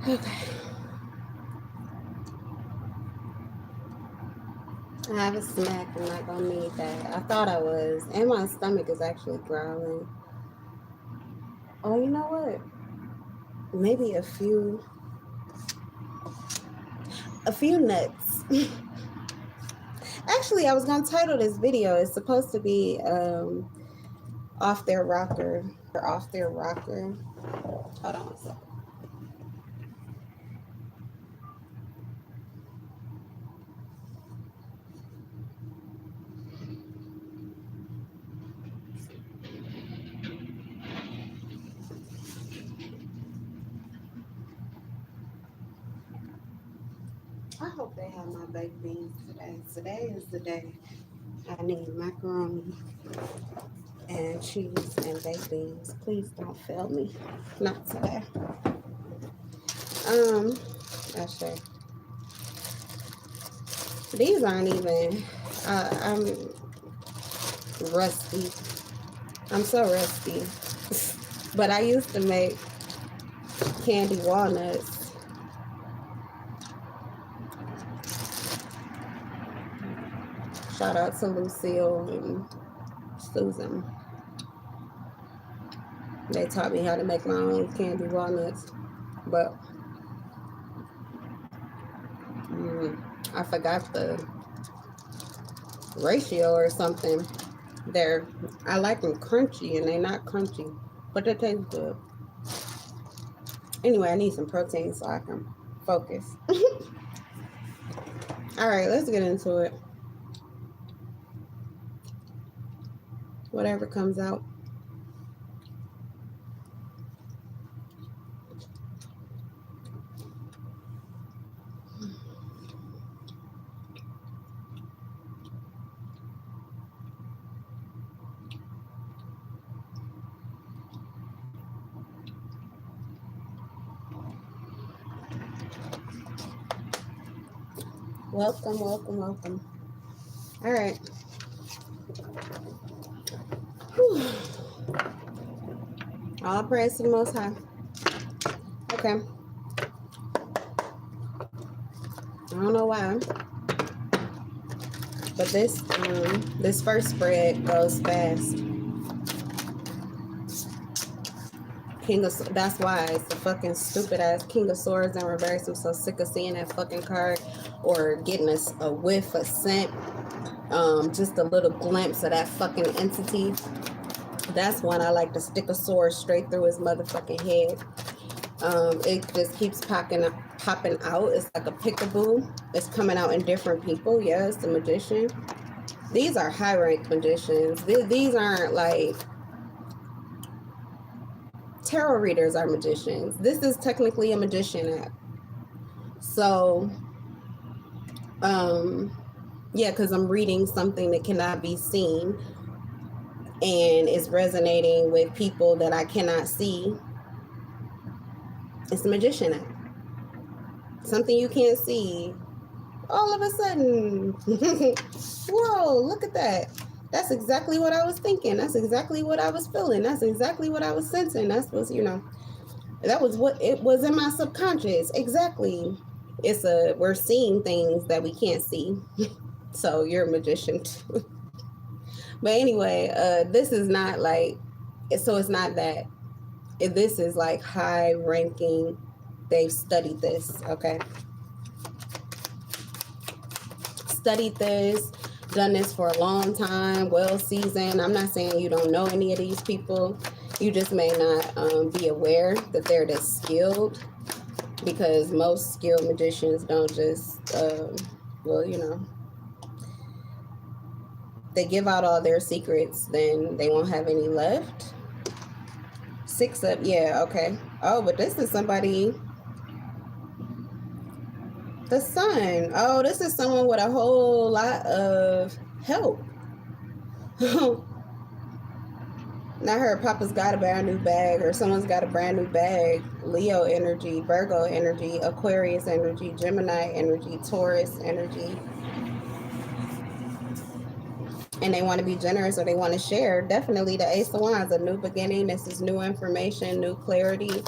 Okay. I have a snack. I'm not gonna need that. I thought I was. And my stomach is actually growling. Oh, you know what? Maybe a few nuts. Actually, I was gonna title this video. It's supposed to be off their rocker. Off their rocker. Hold on a second. I hope they have my baked beans today. Today is the day. I need macaroni and cheese and baked beans. Please don't fail me. Not today. Um, I say these aren't even. I'm rusty. I'm so rusty. But I used to make candy walnuts. Shout out to Lucille and Susan. They taught me how to make my own candy walnuts, but I forgot the ratio or something. I like them crunchy, and they're not crunchy, but they taste good. Anyway, I need some protein so I can focus. All right, let's get into it. Whatever comes out. Welcome, welcome, welcome. All right. Whew. All praise to the Most High. Okay. I don't know why, but this first spread goes fast. That's why it's the fucking stupid ass King of Swords in reverse. I'm so sick of seeing that fucking card or getting a whiff, a scent, just a little glimpse of that fucking entity. That's one I like to stick a sword straight through his motherfucking head. It just keeps popping out. It's like a peekaboo. It's coming out in different people. Yes, the magician. These are high rank magicians. These aren't like tarot readers are magicians. This is technically a magician app. So, yeah, because I'm reading something that cannot be seen and is resonating with people that I cannot see. It's a magician app. Something you can't see. All of a sudden, whoa, look at that. That's exactly what I was thinking. That's exactly what I was feeling. That's exactly what I was sensing. That's what, that was what it was in my subconscious. Exactly. We're seeing things that we can't see. So you're a magician too. But anyway, this is not like, so it's not that. This is like high ranking. They've studied this, okay? Studied this, done this for a long time, well seasoned. I'm not saying you don't know any of these people. You just may not be aware that they're this skilled, because most skilled magicians don't just, they give out all their secrets, then they won't have any left. 6 up, yeah, okay. Oh, but this is somebody. The Sun. Oh, this is someone with a whole lot of help. I heard Papa's got a brand new bag, or someone's got a brand new bag. Leo energy, Virgo energy, Aquarius energy, Gemini energy, Taurus energy. And they want to be generous, or they want to share. Definitely the Ace of Wands, a new beginning. This is new information, new clarity.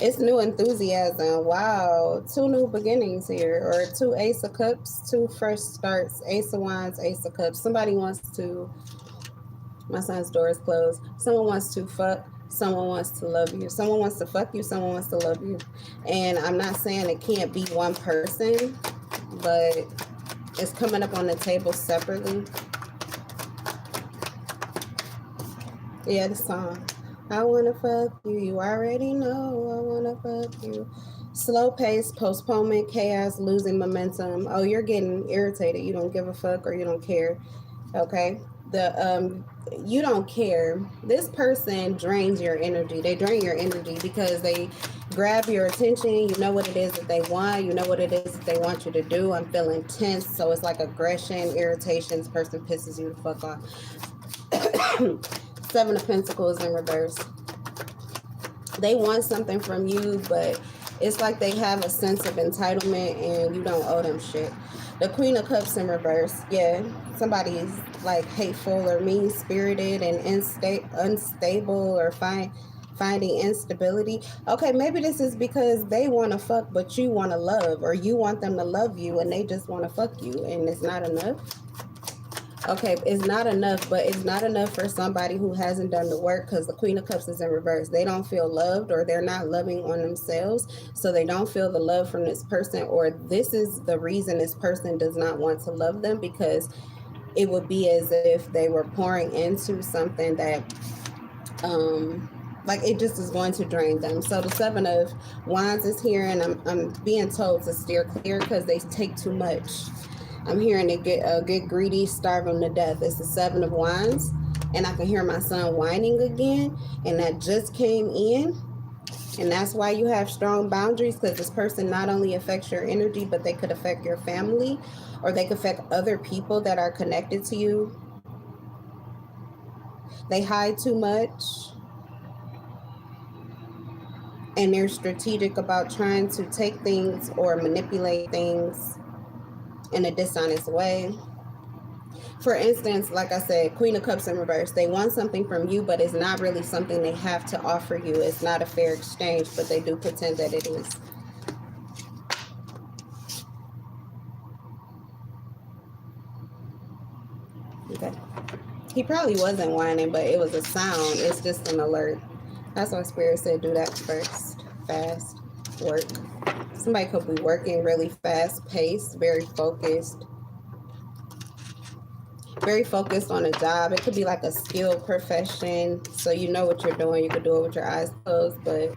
It's new enthusiasm. Wow. Two new beginnings here. Or two Ace of Cups, two fresh starts. Ace of Wands, Ace of Cups. Somebody wants to, my son's door is closed. Someone wants to fuck. Someone wants to love you. Someone wants to fuck you. Someone wants to love you. And I'm not saying it can't be one person, but it's coming up on the table separately. Yeah, the song. I wanna fuck you, you already know I wanna fuck you. Slow pace, postponement, chaos, losing momentum. Oh, you're getting irritated. You don't give a fuck or you don't care. Okay. You don't care. This person drains your energy. They drain your energy because they grab your attention. You know what it is that they want. You know what it is that they want you to do. I'm feeling tense. So it's like aggression, irritation. This person pisses you the fuck off. Seven of Pentacles in reverse. They want something from you, but it's like they have a sense of entitlement and you don't owe them shit. The Queen of Cups in reverse. Yeah, somebody's like hateful or mean-spirited and unstable or finding instability. Okay, maybe this is because they want to fuck, but you want to love, or you want them to love you and they just want to fuck you and it's not enough. Okay, it's not enough, but it's not enough for somebody who hasn't done the work, because the Queen of Cups is in reverse. They don't feel loved, or they're not loving on themselves, so they don't feel the love from this person, or this is the reason this person does not want to love them, because it would be as if they were pouring into something that like it just is going to drain them. So the Seven of Wands is here, and I'm being told to steer clear because they take too much. I'm hearing it get greedy, starve them to death. It's the Seven of Wands, and I can hear my son whining again, and that just came in. And that's why you have strong boundaries, because this person not only affects your energy, but they could affect your family, or they could affect other people that are connected to you. They hide too much, and they're strategic about trying to take things or manipulate things in a dishonest way. For instance, like I said, Queen of Cups in reverse. They want something from you, but it's not really something they have to offer you. It's not a fair exchange, but they do pretend that it is. Okay. He probably wasn't whining, but it was a sound. It's just an alert. That's why Spirit said do that first. Fast work. Somebody could be working really fast paced, very focused on a job. It could be like a skilled profession, so you know what you're doing. You could do it with your eyes closed, but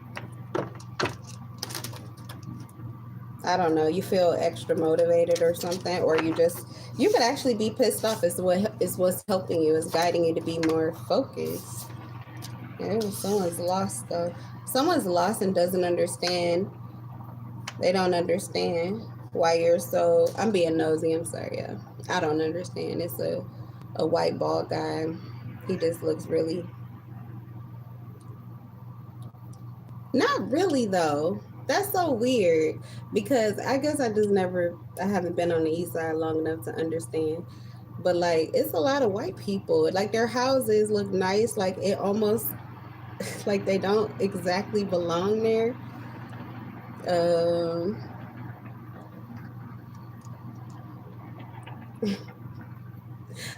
I don't know, you feel extra motivated or something, or you could actually be pissed off. Is what's helping you, is guiding you to be more focused. Yeah, someone's lost though. Someone's lost and doesn't understand. They don't understand why you're so, I'm being nosy, I'm sorry, yeah. I don't understand. It's a white bald guy. He just looks really, not really though. That's so weird, because I guess I haven't been on the east side long enough to understand. But like, it's a lot of white people. Like their houses look nice. Like it almost, like they don't exactly belong there.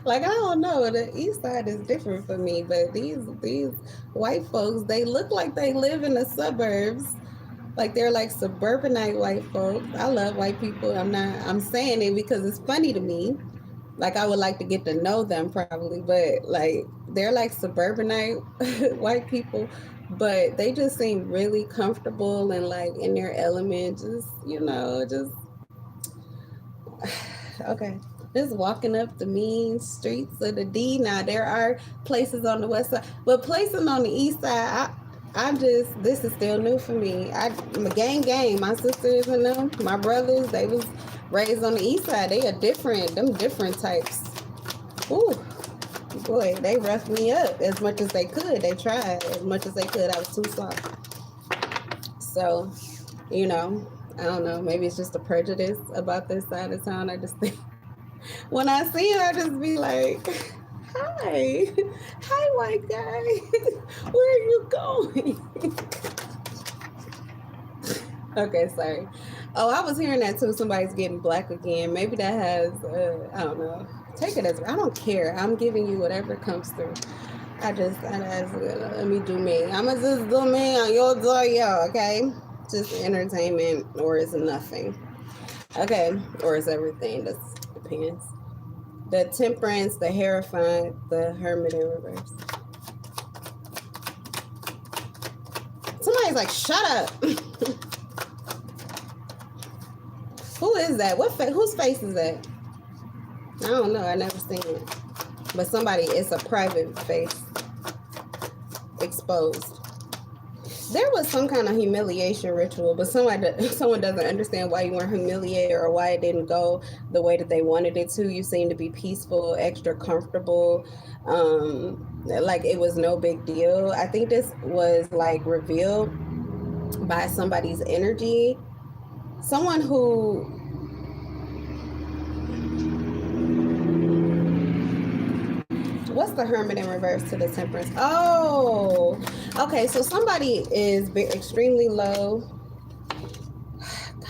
Like I don't know, the east side is different for me, but these white folks, they look like they live in the suburbs. Like they're like suburbanite white folks. I love white people. I'm saying it because it's funny to me. Like I would like to get to know them probably, but like they're like suburbanite white people, but they just seem really comfortable and like in their element. Just, just okay. Just walking up the mean streets of the D. Now there are places on the west side, but places on the east side, this is still new for me. I'm a gang. My sisters and them, my brothers, they was raised on the east side. They are different. Them different types. Ooh, boy, they roughed me up as much as they could. They tried as much as they could. I was too soft. So, I don't know. Maybe it's just a prejudice about this side of town. I just think when I see it, I just be like, hi, white guy. Where are you going? Okay, sorry. Oh, I was hearing that too. Somebody's getting black again. Maybe that has, I don't know. Take it as, I don't care. I'm giving you whatever comes through. Let me do me. I'ma just do me on your door, yo, okay? Just entertainment, or is nothing. Okay, or is everything. That depends. The Temperance, the Hierophant, the Hermit in reverse. Somebody's like, shut up. Who is that? Whose face is that? I don't know. I never seen it. But somebody, it's a private face exposed. There was some kind of humiliation ritual, but someone doesn't understand why you weren't humiliated or why it didn't go the way that they wanted it to. You seem to be peaceful, extra comfortable, like it was no big deal. I think this was like revealed by somebody's energy. Someone who what's the Hermit in reverse to the Temperance? Oh, okay. So somebody is extremely low.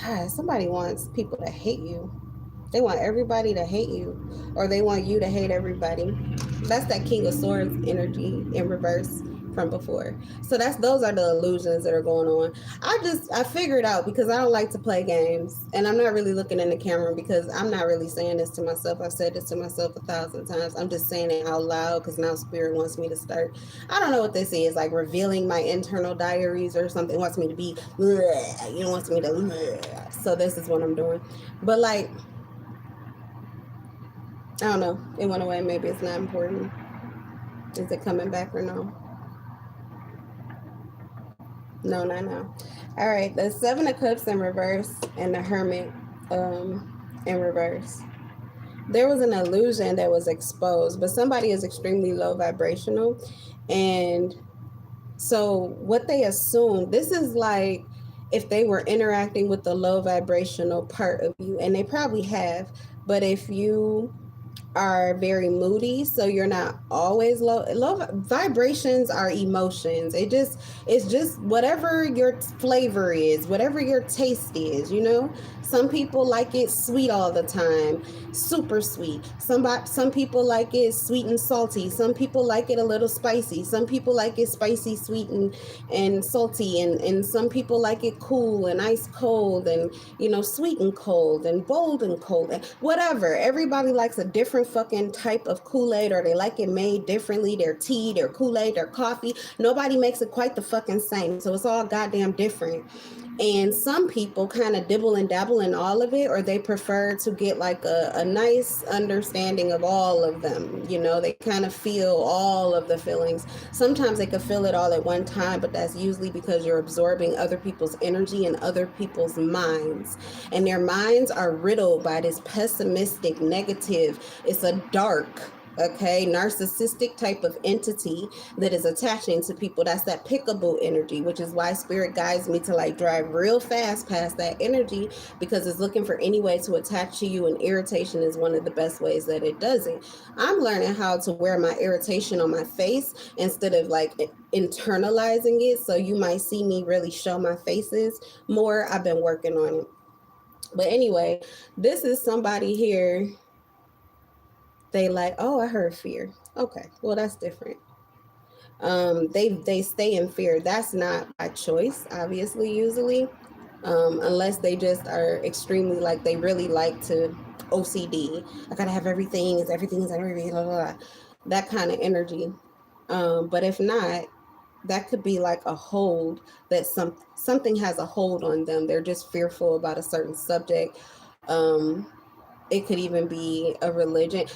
God, somebody wants people to hate you. They want everybody to hate you, or they want you to hate everybody. That's that King of Swords energy in reverse from before. So those are the illusions that are going on. I figured out because I don't like to play games, and I'm not really looking in the camera because I'm not really saying this to myself. I've said this to myself 1,000 times. I'm just saying it out loud because now Spirit wants me to start. I don't know what this is, like revealing my internal diaries or something. It wants me to be, you know, wants me to. So this is what I'm doing, but like. I don't know. It went away. Maybe it's not important. Is it coming back or no? No, not now. All right. The Seven of Cups in reverse and the Hermit in reverse. There was an illusion that was exposed, but somebody is extremely low vibrational. And so what they assume, this is like if they were interacting with the low vibrational part of you, and they probably have, but if you are very moody, so you're not always low vibrations are emotions. It's just whatever your flavor is, whatever your taste is, you know. Some people like it sweet all the time, super sweet. Some people like it sweet and salty. Some people like it a little spicy. Some people like it spicy, sweet, and salty, and some people like it cool and ice cold, and you know, sweet and cold and bold and cold, and whatever. Everybody likes a different fucking type of Kool-Aid, or they like it made differently. Their tea, their Kool-Aid, their coffee, nobody makes it quite the fucking same, so it's all goddamn different. And some people kind of dibble and dabble in all of it, or they prefer to get like a nice understanding of all of them. You know, they kind of feel all of the feelings. Sometimes they could feel it all at one time, but that's usually because you're absorbing other people's energy and other people's minds. And their minds are riddled by this pessimistic, negative, it's a dark, okay, narcissistic type of entity that is attaching to people. That's that pickable energy, which is why Spirit guides me to like drive real fast past that energy, because it's looking for any way to attach to you, and irritation is one of the best ways that it does it. I'm learning how to wear my irritation on my face instead of like internalizing it, so you might see me really show my faces more. I've been working on it. But anyway, this is somebody here. They like, oh, I heard fear. Okay, well, that's different. They stay in fear. That's not by choice, obviously, usually, unless they just are extremely, like, they really like to OCD. I gotta have everything. Everything is everything. Blah, blah, blah. That kind of energy. But if not, that could be like a hold, that something has a hold on them. They're just fearful about a certain subject. It could even be a religion,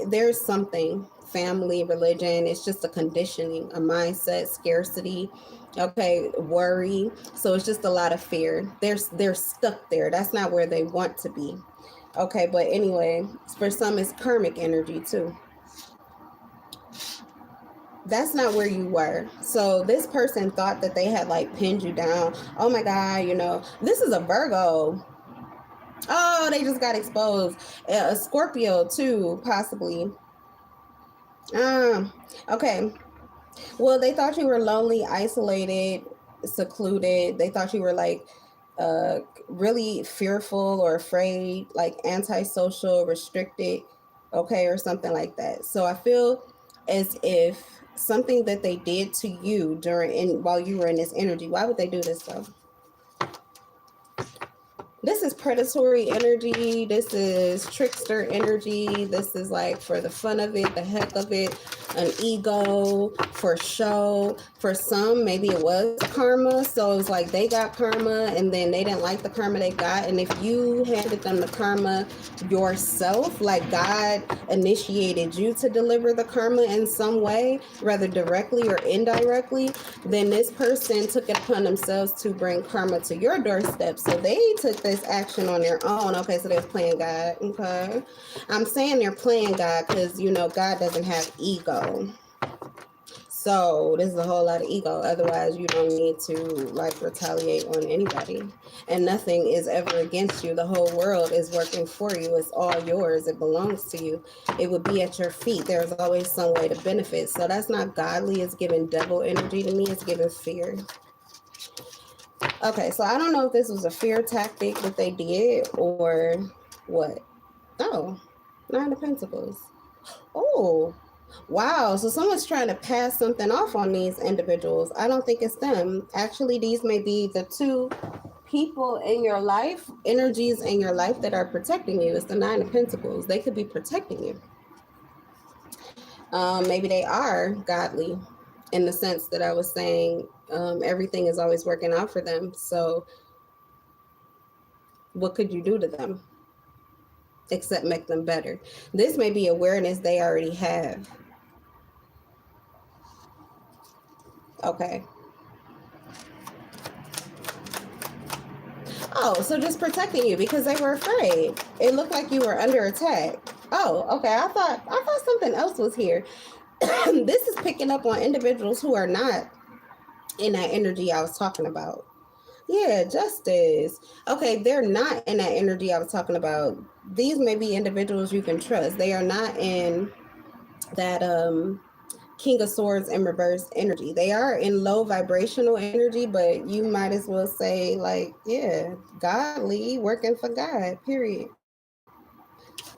there's something, family, religion. It's just a conditioning, a mindset, scarcity, okay, worry. So it's just a lot of fear. They're stuck there. That's not where they want to be. Okay, but anyway, for some it's karmic energy too. That's not where you were. So this person thought that they had like pinned you down. Oh my God, you know, this is a Virgo. Oh, they just got exposed. A Scorpio too, possibly. Okay. Well, they thought you were lonely, isolated, secluded. They thought you were like uh, really fearful or afraid, like antisocial, restricted, okay, or something like that. So I feel as if something that they did to you while you were in this energy, why would they do this though? This is predatory energy. This is trickster energy. This is like for the fun of it, the heck of it, an ego, for show. For some, maybe it was karma. So it's like they got karma and then they didn't like the karma they got. And if you handed them the karma yourself, like God initiated you to deliver the karma in some way, whether directly or indirectly, then this person took it upon themselves to bring karma to your doorstep. So they took this action on their own. Okay, so they're playing God. Okay. I'm saying they're playing God because, God doesn't have ego. So this is a whole lot of ego. Otherwise, you don't need to like retaliate on anybody. And nothing is ever against you. The whole world is working for you. It's all yours. It belongs to you. It would be at your feet. There's always some way to benefit. So that's not godly. It's giving devil energy to me. It's giving fear. Okay, so I don't know if this was a fear tactic that they did or what. Oh, Nine of Pentacles. Oh, wow. So someone's trying to pass something off on these individuals. I don't think it's them. Actually, these may be the two people in your life, energies in your life that are protecting you. It's the Nine of Pentacles. They could be protecting you. Maybe they are godly in the sense that I was saying everything is always working out for them. So what could you do to them except make them better? This may be awareness they already have. Okay. Oh, so just protecting you because they were afraid. It looked like you were under attack. Oh, okay. I thought something else was here. This is picking up on individuals who are not in that energy I was talking about. Yeah, justice. Okay, they're not in that energy I was talking about. These may be individuals you can trust. They are not in that King of Swords in reverse energy. They are in low vibrational energy, but you might as well say, like, yeah, godly, working for God, period.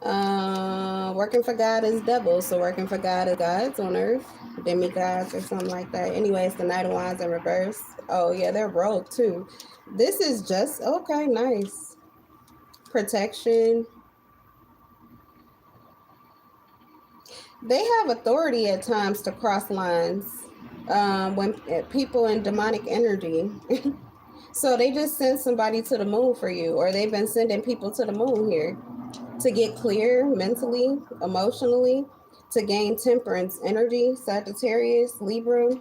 Working for God is devil, so working for God is gods on earth, demigods or something like that. Anyway, it's the Knight of Wands in reverse. Oh yeah, they're rogue too. This is just okay, nice. Protection. They have authority at times to cross lines when people in demonic energy. So they just send somebody to the moon for you, or they've been sending people to the moon here to get clear mentally, emotionally, to gain temperance energy. Sagittarius, Libra.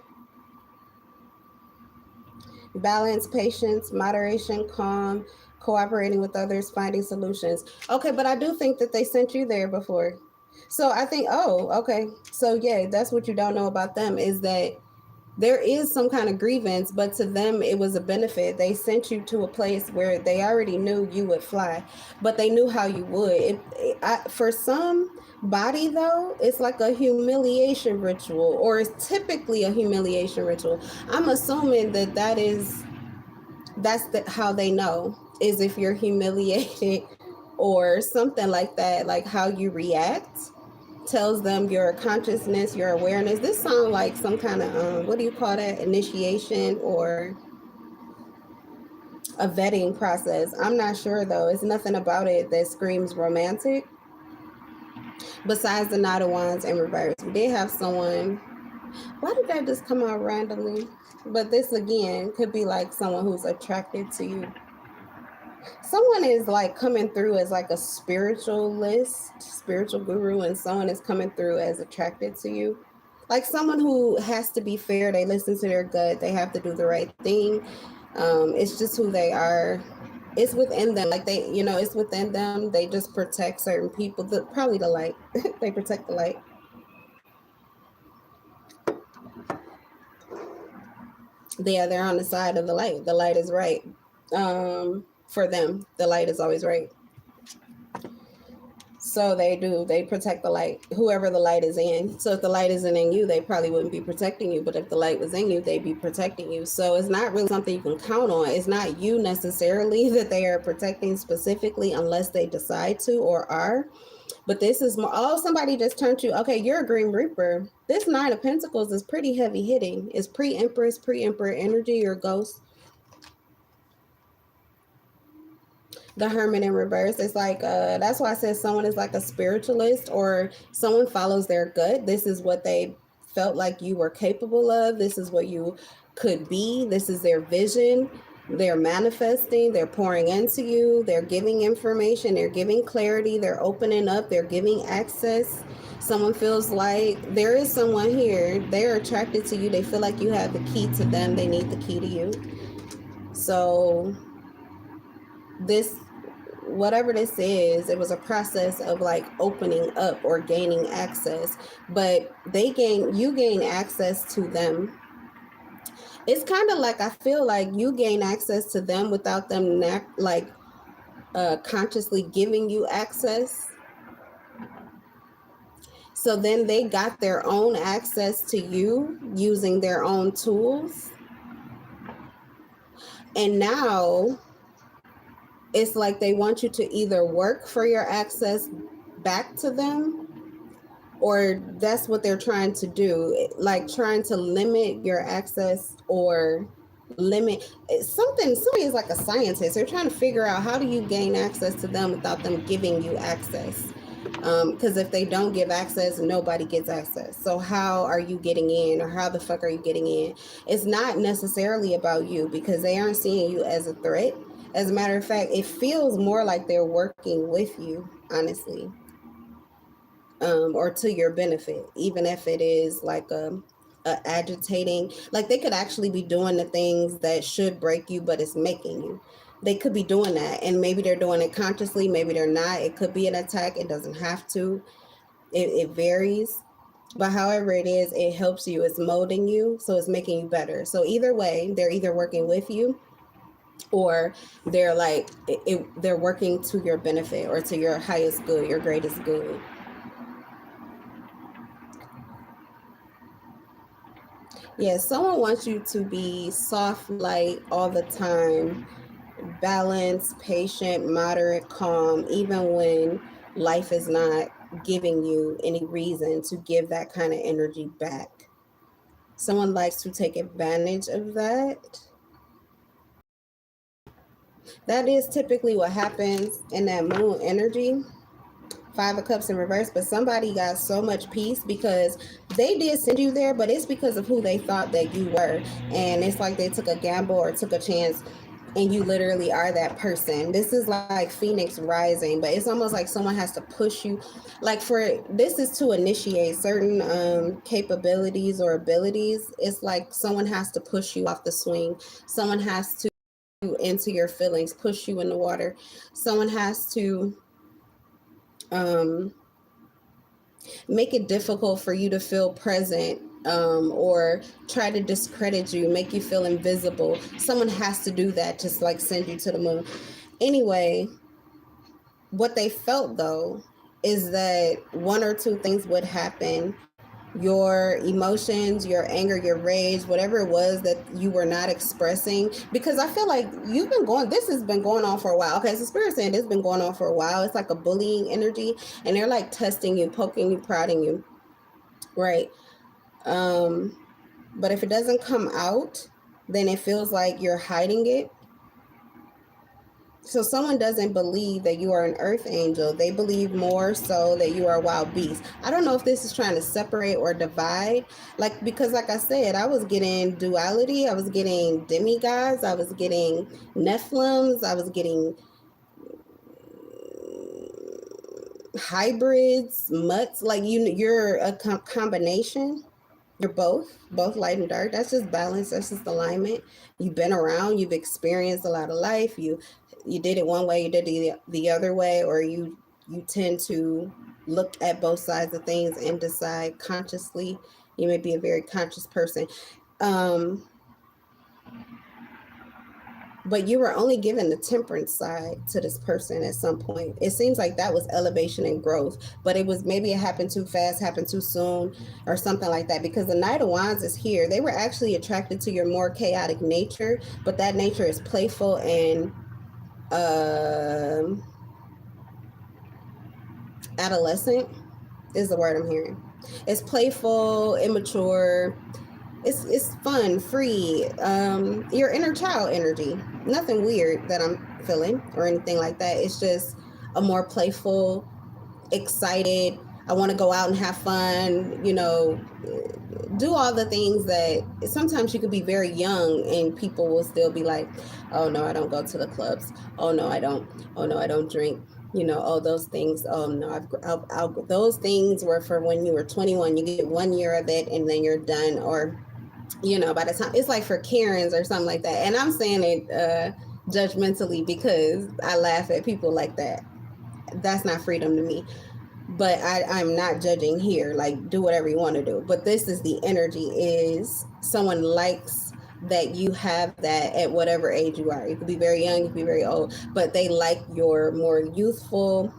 Balance, patience, moderation, calm, cooperating with others, finding solutions. Okay, but I do think that they sent you there before. So I think, oh, okay. So yeah, that's what you don't know about them is that there is some kind of grievance, but to them it was a benefit. They sent you to a place where they already knew you would fly, but they knew how you would. For some body though, it's like a humiliation ritual, or it's typically a humiliation ritual. I'm assuming that how they know is if you're humiliated or something like that, like how you react tells them your consciousness, your awareness. This sounds like some kind of what do you call that, initiation or a vetting process. I'm not sure though. It's nothing about it that screams romantic besides the Knight of Wands in reverse. We did have someone, why did that just come out randomly? But this again could be like someone who's attracted to you. Someone is like coming through as like a spiritualist, spiritual guru, and someone is coming through as attracted to you. Like someone who has to be fair, they listen to their gut, they have to do the right thing. It's just who they are. It's within them. Like it's within them. They just protect certain people. Probably the light. They protect the light. They're on the side of the light. The light is right. For them, the light is always right. So they do, they protect the light, whoever the light is in. So if the light isn't in you, they probably wouldn't be protecting you. But if the light was in you, they'd be protecting you. So it's not really something you can count on. It's not you necessarily that they are protecting specifically unless they decide to or are. But this is more, oh, somebody just turned you, okay, you're a Green Reaper. This Nine of Pentacles is pretty heavy hitting. It's pre-Empress, pre-Emperor energy, your ghost. The Hermit in reverse. It's like, that's why I said someone is like a spiritualist or someone follows their gut. This is what they felt like you were capable of. This is what you could be. This is their vision. They're manifesting, they're pouring into you, they're giving information, they're giving clarity, they're opening up, they're giving access. Someone feels like there is someone here, they're attracted to you, they feel like you have the key to them, they need the key to you. So this, whatever this is, it was a process of like opening up or gaining access, but you gain access to them. It's kind of like, I feel like you gain access to them without them consciously giving you access. So then they got their own access to you using their own tools. And now it's like they want you to either work for your access back to them, or that's what they're trying to do, like trying to limit your access or limit something. Somebody is like a scientist. They're trying to figure out how do you gain access to them without them giving you access. Because if they don't give access, nobody gets access. So how are you getting in, or how the fuck are you getting in? It's not necessarily about you because they aren't seeing you as a threat. As a matter of fact, it feels more like they're working with you, honestly. Or to your benefit, even if it is like a agitating, like they could actually be doing the things that should break you, but it's making you. They could be doing that, and maybe they're doing it consciously, maybe they're not. It could be an attack. It doesn't have to. It varies. But however it is, it helps you. It's molding you, so it's making you better. So either way, they're either working with you, or they're like they're working to your benefit or to your highest good, your greatest good. Yeah, someone wants you to be soft, light all the time, balanced, patient, moderate, calm, even when life is not giving you any reason to give that kind of energy back. Someone likes to take advantage of that. That is typically what happens in that moon energy. Five of Cups in reverse, but somebody got so much peace because they did send you there, but it's because of who they thought that you were. And it's like they took a gamble or took a chance, and you literally are that person. This is like Phoenix rising, but it's almost like someone has to push you. Like this is to initiate certain capabilities or abilities. It's like someone has to push you off the swing. Someone has to into your feelings, push you in the water. Someone has to make it difficult for you to feel present, or try to discredit you, make you feel invisible. Someone has to do that, just like send you to the moon. Anyway, what they felt though is that one or two things would happen. Your emotions, your anger, your rage, whatever it was that you were not expressing, because I feel like this has been going on for a while. Okay, so Spirit saying this has been going on for a while. It's like a bullying energy, and they're like testing you, poking you, prodding you, right? But if it doesn't come out, then it feels like you're hiding it. So someone doesn't believe that you are an earth angel. They believe more so that you are a wild beast. I don't know if this is trying to separate or divide. Because like I said, I was getting duality. I was getting demigods. I was getting Nephilims. I was getting hybrids, mutts. Like you're a combination. You're both light and dark. That's just balance. That's just alignment. You've been around. You've experienced a lot of life. You did it one way. You did the other way, or you tend to look at both sides of things and decide consciously. You may be a very conscious person. but you were only given the temperance side to this person at some point. It seems like that was elevation and growth, but it was, maybe it happened too fast, happened too soon, or something like that, because the Knight of Wands is here. They were actually attracted to your more chaotic nature, but that nature is playful and adolescent is the word I'm hearing. It's playful, immature, it's fun, free, your inner child energy. Nothing weird that I'm feeling or anything like that. It's just a more playful, excited, I want to go out and have fun, do all the things that sometimes you could be very young and people will still be like, oh no, I don't go to the clubs. Oh no, I don't. Oh no, I don't drink. Oh, those things. Oh no, those things were for when you were 21. You get 1 year of it and then you're done. Or, by the time, it's like for Karens or something like that. And I'm saying it judgmentally because I laugh at people like that. That's not freedom to me. But I'm not judging here. Like, do whatever you want to do. But this is the energy, is someone likes that you have that at whatever age you are. You could be very young, you could be very old, but they like your more youthful,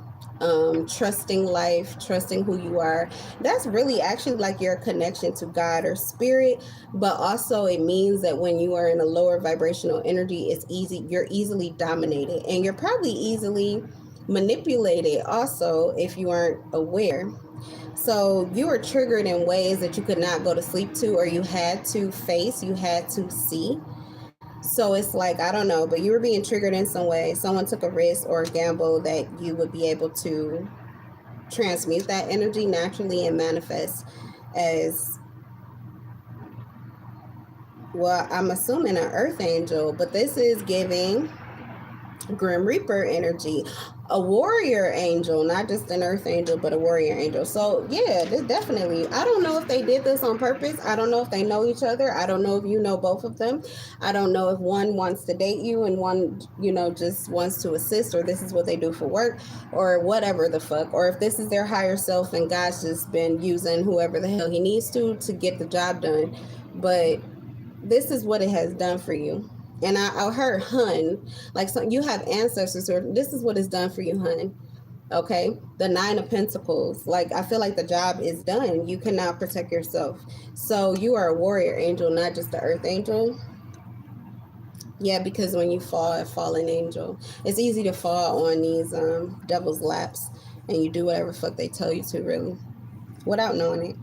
trusting life, trusting who you are. That's really actually like your connection to God or spirit, but also it means that when you are in a lower vibrational energy, you're easily dominated, and you're probably easily manipulated also if you aren't aware. So you were triggered in ways that you could not go to sleep to, or you had to face, you had to see. So it's like, I don't know, but you were being triggered in some way. Someone took a risk or a gamble that you would be able to transmute that energy naturally and manifest as, well, I'm assuming an earth angel, but this is giving Grim Reaper energy, a warrior angel, not just an earth angel, but a warrior angel. So yeah, this definitely, I don't know if they did this on purpose. I don't know if they know each other. I don't know if you know both of them. I don't know if one wants to date you and one, just wants to assist, or this is what they do for work, or whatever the fuck, or if this is their higher self and God's just been using whoever the hell he needs to get the job done. But this is what it has done for you. And I heard hun, like, so you have ancestors, or this is what it's done for you, hun. Okay, the 9 of Pentacles. Like, I feel like the job is done. You can now protect yourself. So you are a warrior angel, not just the earth angel. Yeah, because when you fall, a fallen angel, it's easy to fall on these devil's laps, and you do whatever fuck they tell you to, really, without knowing it.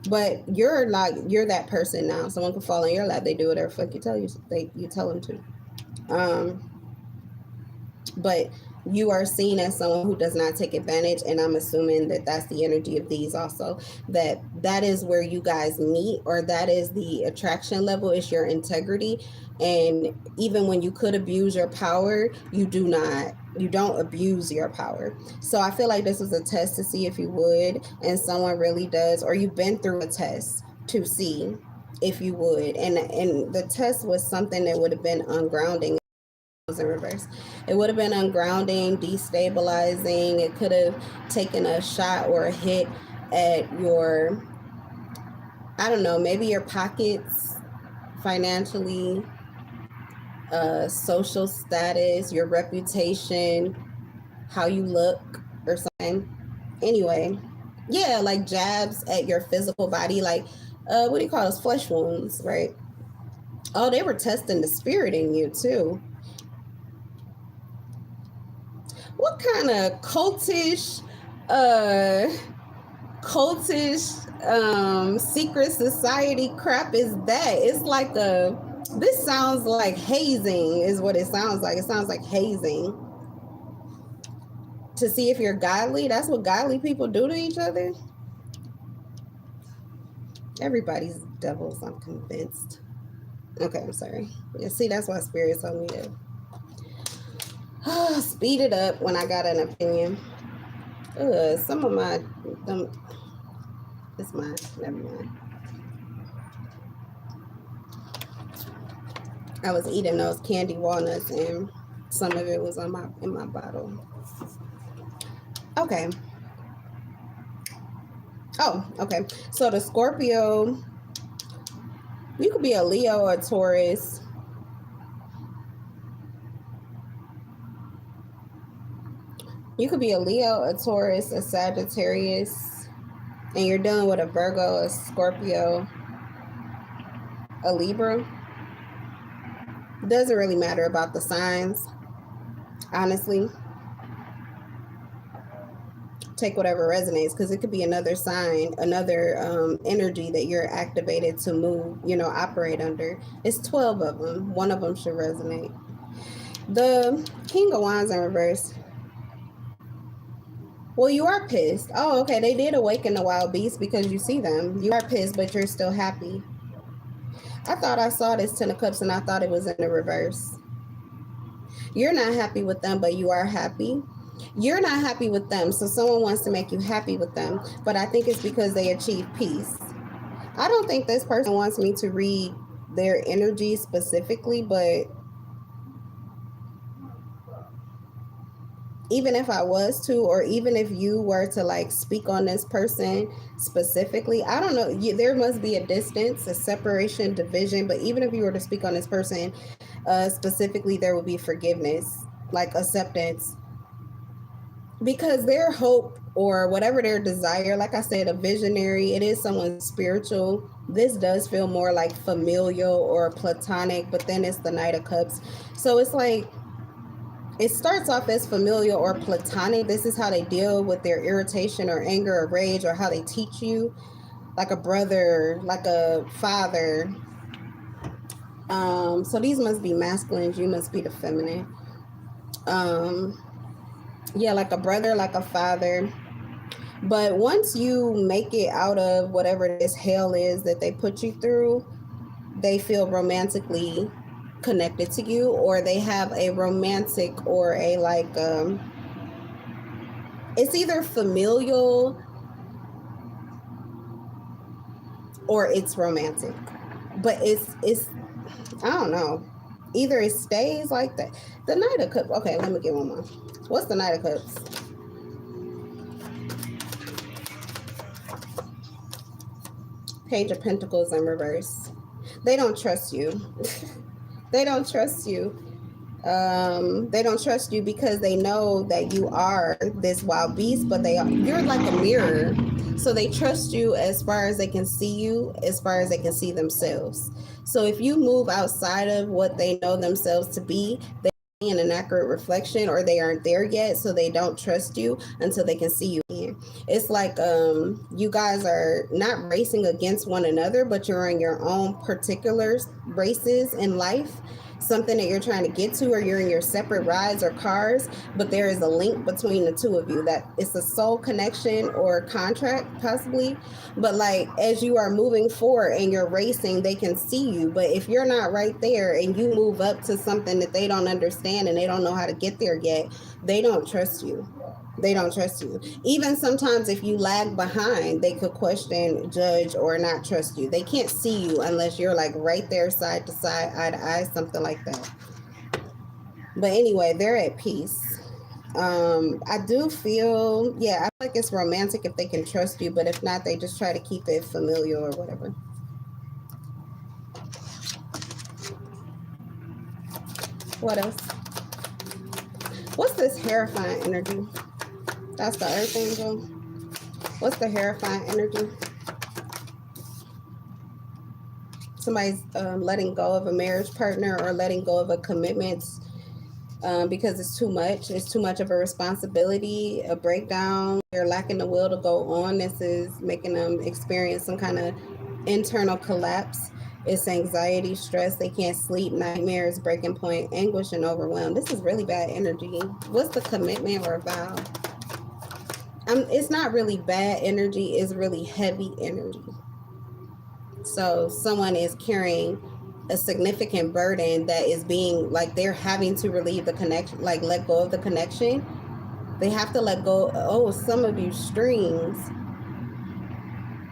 But you're that person now. Someone can fall in your lap, they do whatever fuck you tell them to. But you are seen as someone who does not take advantage, and I'm assuming that that's the energy of these also, that is where you guys meet, or that is the attraction level, is your integrity. And even when you could abuse your power, you don't abuse your power. So I feel like this was a test to see if you would, and someone really does, or you've been through a test to see if you would, and the test was something that would have been ungrounding. In reverse, it would have been ungrounding, destabilizing. It could have taken a shot or a hit at your, I don't know, maybe your pockets, financially, social status, your reputation, how you look, or something. Anyway, yeah, like jabs at your physical body, like what do you call those, flesh wounds, right? Oh, they were testing the spirit in you too. What kind of cultish secret society crap is that? It's like this sounds like hazing is what it sounds like. It sounds like hazing to see if you're godly. That's what godly people do to each other. Everybody's devils, I'm convinced. Okay, I'm sorry. Yeah, see, that's why spirit told me to speed it up when I got an opinion. Some of my it's mine. Never mind. I was eating those candy walnuts, and some of it was in my bottle. Okay. Oh, okay. So the Scorpio, you could be a Leo or a Taurus. You could be a Leo, a Taurus, a Sagittarius, and you're dealing with a Virgo, a Scorpio, a Libra. Doesn't really matter about the signs, honestly. Take whatever resonates, because it could be another sign, another energy that you're activated to move, operate under. It's 12 of them. One of them should resonate. The King of Wands in reverse. Well, you are pissed. Oh, okay. They did awaken the wild beast because you see them. You are pissed, but you're still happy. I thought I saw this Ten of Cups and I thought it was in the reverse. You're not happy with them, but you are happy. You're not happy with them, so someone wants to make you happy with them, but I think it's because they achieve peace. I don't think this person wants me to read their energy specifically, but even if I was to, or even if you were to like speak on this person specifically, I don't know, there must be a distance, a separation, division, but even if you were to speak on this person specifically, there would be forgiveness, like acceptance, because their hope or whatever their desire, like I said, a visionary, it is someone spiritual. This does feel more like familial or platonic, but then it's the Knight of Cups. So it's like, it starts off as familial or platonic. This is how they deal with their irritation or anger or rage, or how they teach you, like a brother, like a father. So these must be masculines. You must be the feminine. Yeah, like a brother, like a father. But once you make it out of whatever this hell is that they put you through, they feel romantically connected to you, or they have a romantic or a like it's either familial or it's romantic, but it's I don't know, either it stays like that. The Knight of Cups, okay, let me get one more. What's the Knight of Cups? Page of Pentacles in reverse. They don't trust you. They don't trust you. They don't trust you because they know that you are this wild beast, but you're like a mirror. So they trust you as far as they can see you, as far as they can see themselves. So if you move outside of what they know themselves to be, they in an accurate reflection, or they aren't there yet, so they don't trust you until they can see you in. It's like you guys are not racing against one another, but you're in your own particular races in life, something that you're trying to get to, or you're in your separate rides or cars, but there is a link between the two of you, that it's a soul connection or contract possibly. But like as you are moving forward and you're racing, they can see you, but if you're not right there and you move up to something that they don't understand and they don't know how to get there yet, they don't trust you. They don't trust you. Even sometimes if you lag behind, they could question, judge, or not trust you. They can't see you unless you're like right there, side to side, eye to eye, something like that. But anyway, they're at peace. I do feel, yeah, I feel like it's romantic if they can trust you, but if not, they just try to keep it familial or whatever. What else? What's this Hierophant energy? That's the Earth Angel. What's the Hierophant energy? Somebody's letting go of a marriage partner or letting go of a commitment because it's too much. It's too much of a responsibility, a breakdown. They're lacking the will to go on. This is making them experience some kind of internal collapse. It's anxiety, stress. They can't sleep, nightmares, breaking point, anguish, and overwhelm. This is really bad energy. What's the commitment or vow? It's not really bad energy. It's really heavy energy. So someone is carrying a significant burden that is being like, they're having to relieve the connection, like let go of the connection. They have to let go. Oh, some of you strings.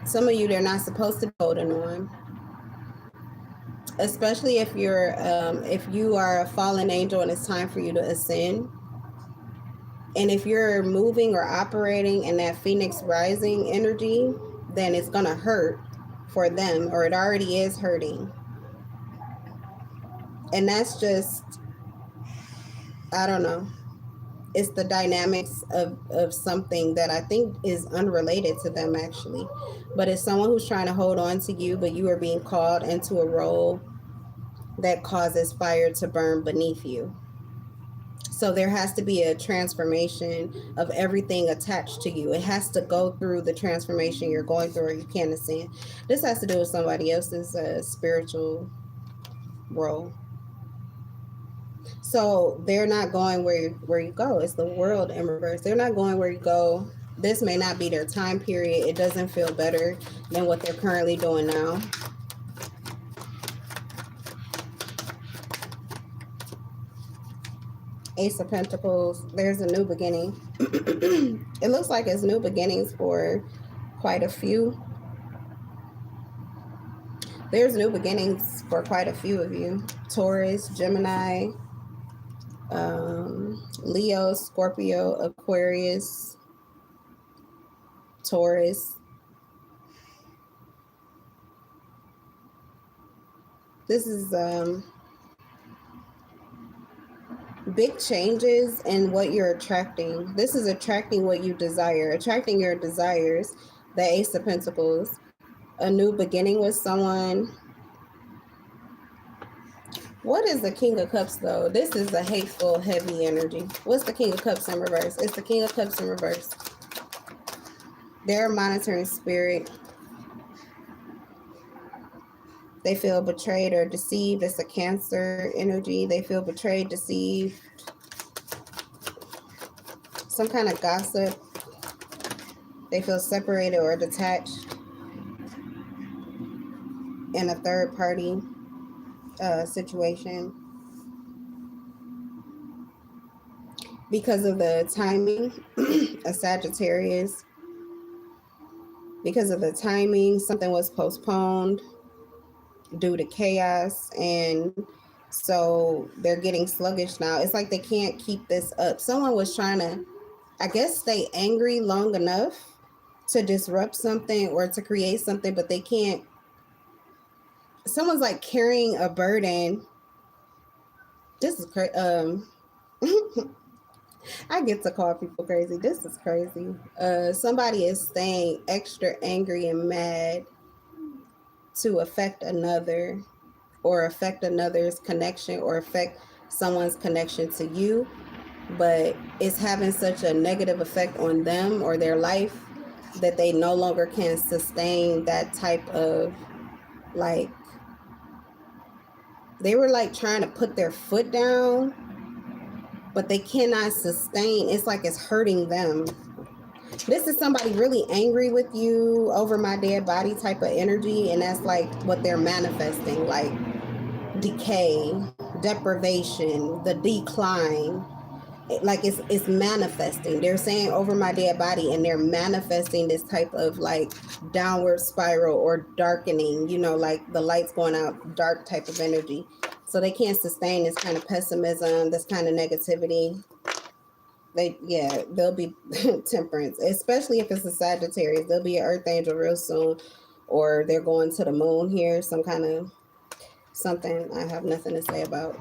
Some of you, they're not supposed to be holding on. Especially if you are a fallen angel and it's time for you to ascend. And if you're moving or operating in that Phoenix rising energy, then it's gonna hurt for them, or it already is hurting. And that's just, I don't know. it's the dynamics of something that I think is unrelated to them actually. But it's someone who's trying to hold on to you, but you are being called into a role that causes fire to burn beneath you. So there has to be a transformation of everything attached to you. It has to go through the transformation you're going through, or you can't ascend. This has to do with somebody else's spiritual role. So they're not going where you go. It's the world in reverse. They're not going where you go. This may not be their time period. It doesn't feel better than what they're currently doing now. Ace of Pentacles, there's a new beginning. It looks like it's new beginnings for quite a few. There's new beginnings for quite a few of you. Taurus, Gemini, Leo, Scorpio, Aquarius, Taurus. This is big changes in what you're attracting. This is attracting what you desire, attracting your desires. The Ace of Pentacles, a new beginning with someone. What is the King of Cups though? This is a hateful, heavy energy. What's the King of Cups in reverse? It's the King of Cups in reverse. They're a monitoring spirit. They feel betrayed or deceived. It's a Cancer energy. They feel betrayed, deceived. Some kind of gossip. They feel separated or detached in a third party situation. Because of the timing, a Sagittarius. Because of the timing, something was postponed due to chaos, and so they're getting sluggish now. It's like they can't keep this up. Someone was trying to, I guess, stay angry long enough to disrupt something or to create something, but they can't. Someone's like carrying a burden. This is crazy. I get to call people crazy. This is crazy. Somebody is staying extra angry and mad to affect another, or affect another's connection, or affect someone's connection to you, but it's having such a negative effect on them or their life that they no longer can sustain that type of, like, they were like trying to put their foot down, but they cannot sustain. It's like it's hurting them. This is somebody really angry with you over my dead body type of energy, and that's like what they're manifesting, like decay, deprivation, the decline. Like it's manifesting. They're saying over my dead body, and they're manifesting this type of like downward spiral or darkening, you know, like the lights going out, dark type of energy. So they can't sustain this kind of pessimism, this kind of negativity. They'll be Temperance, especially if it's a Sagittarius. They'll be an Earth Angel real soon, or they're going to the moon here, some kind of something I have nothing to say about.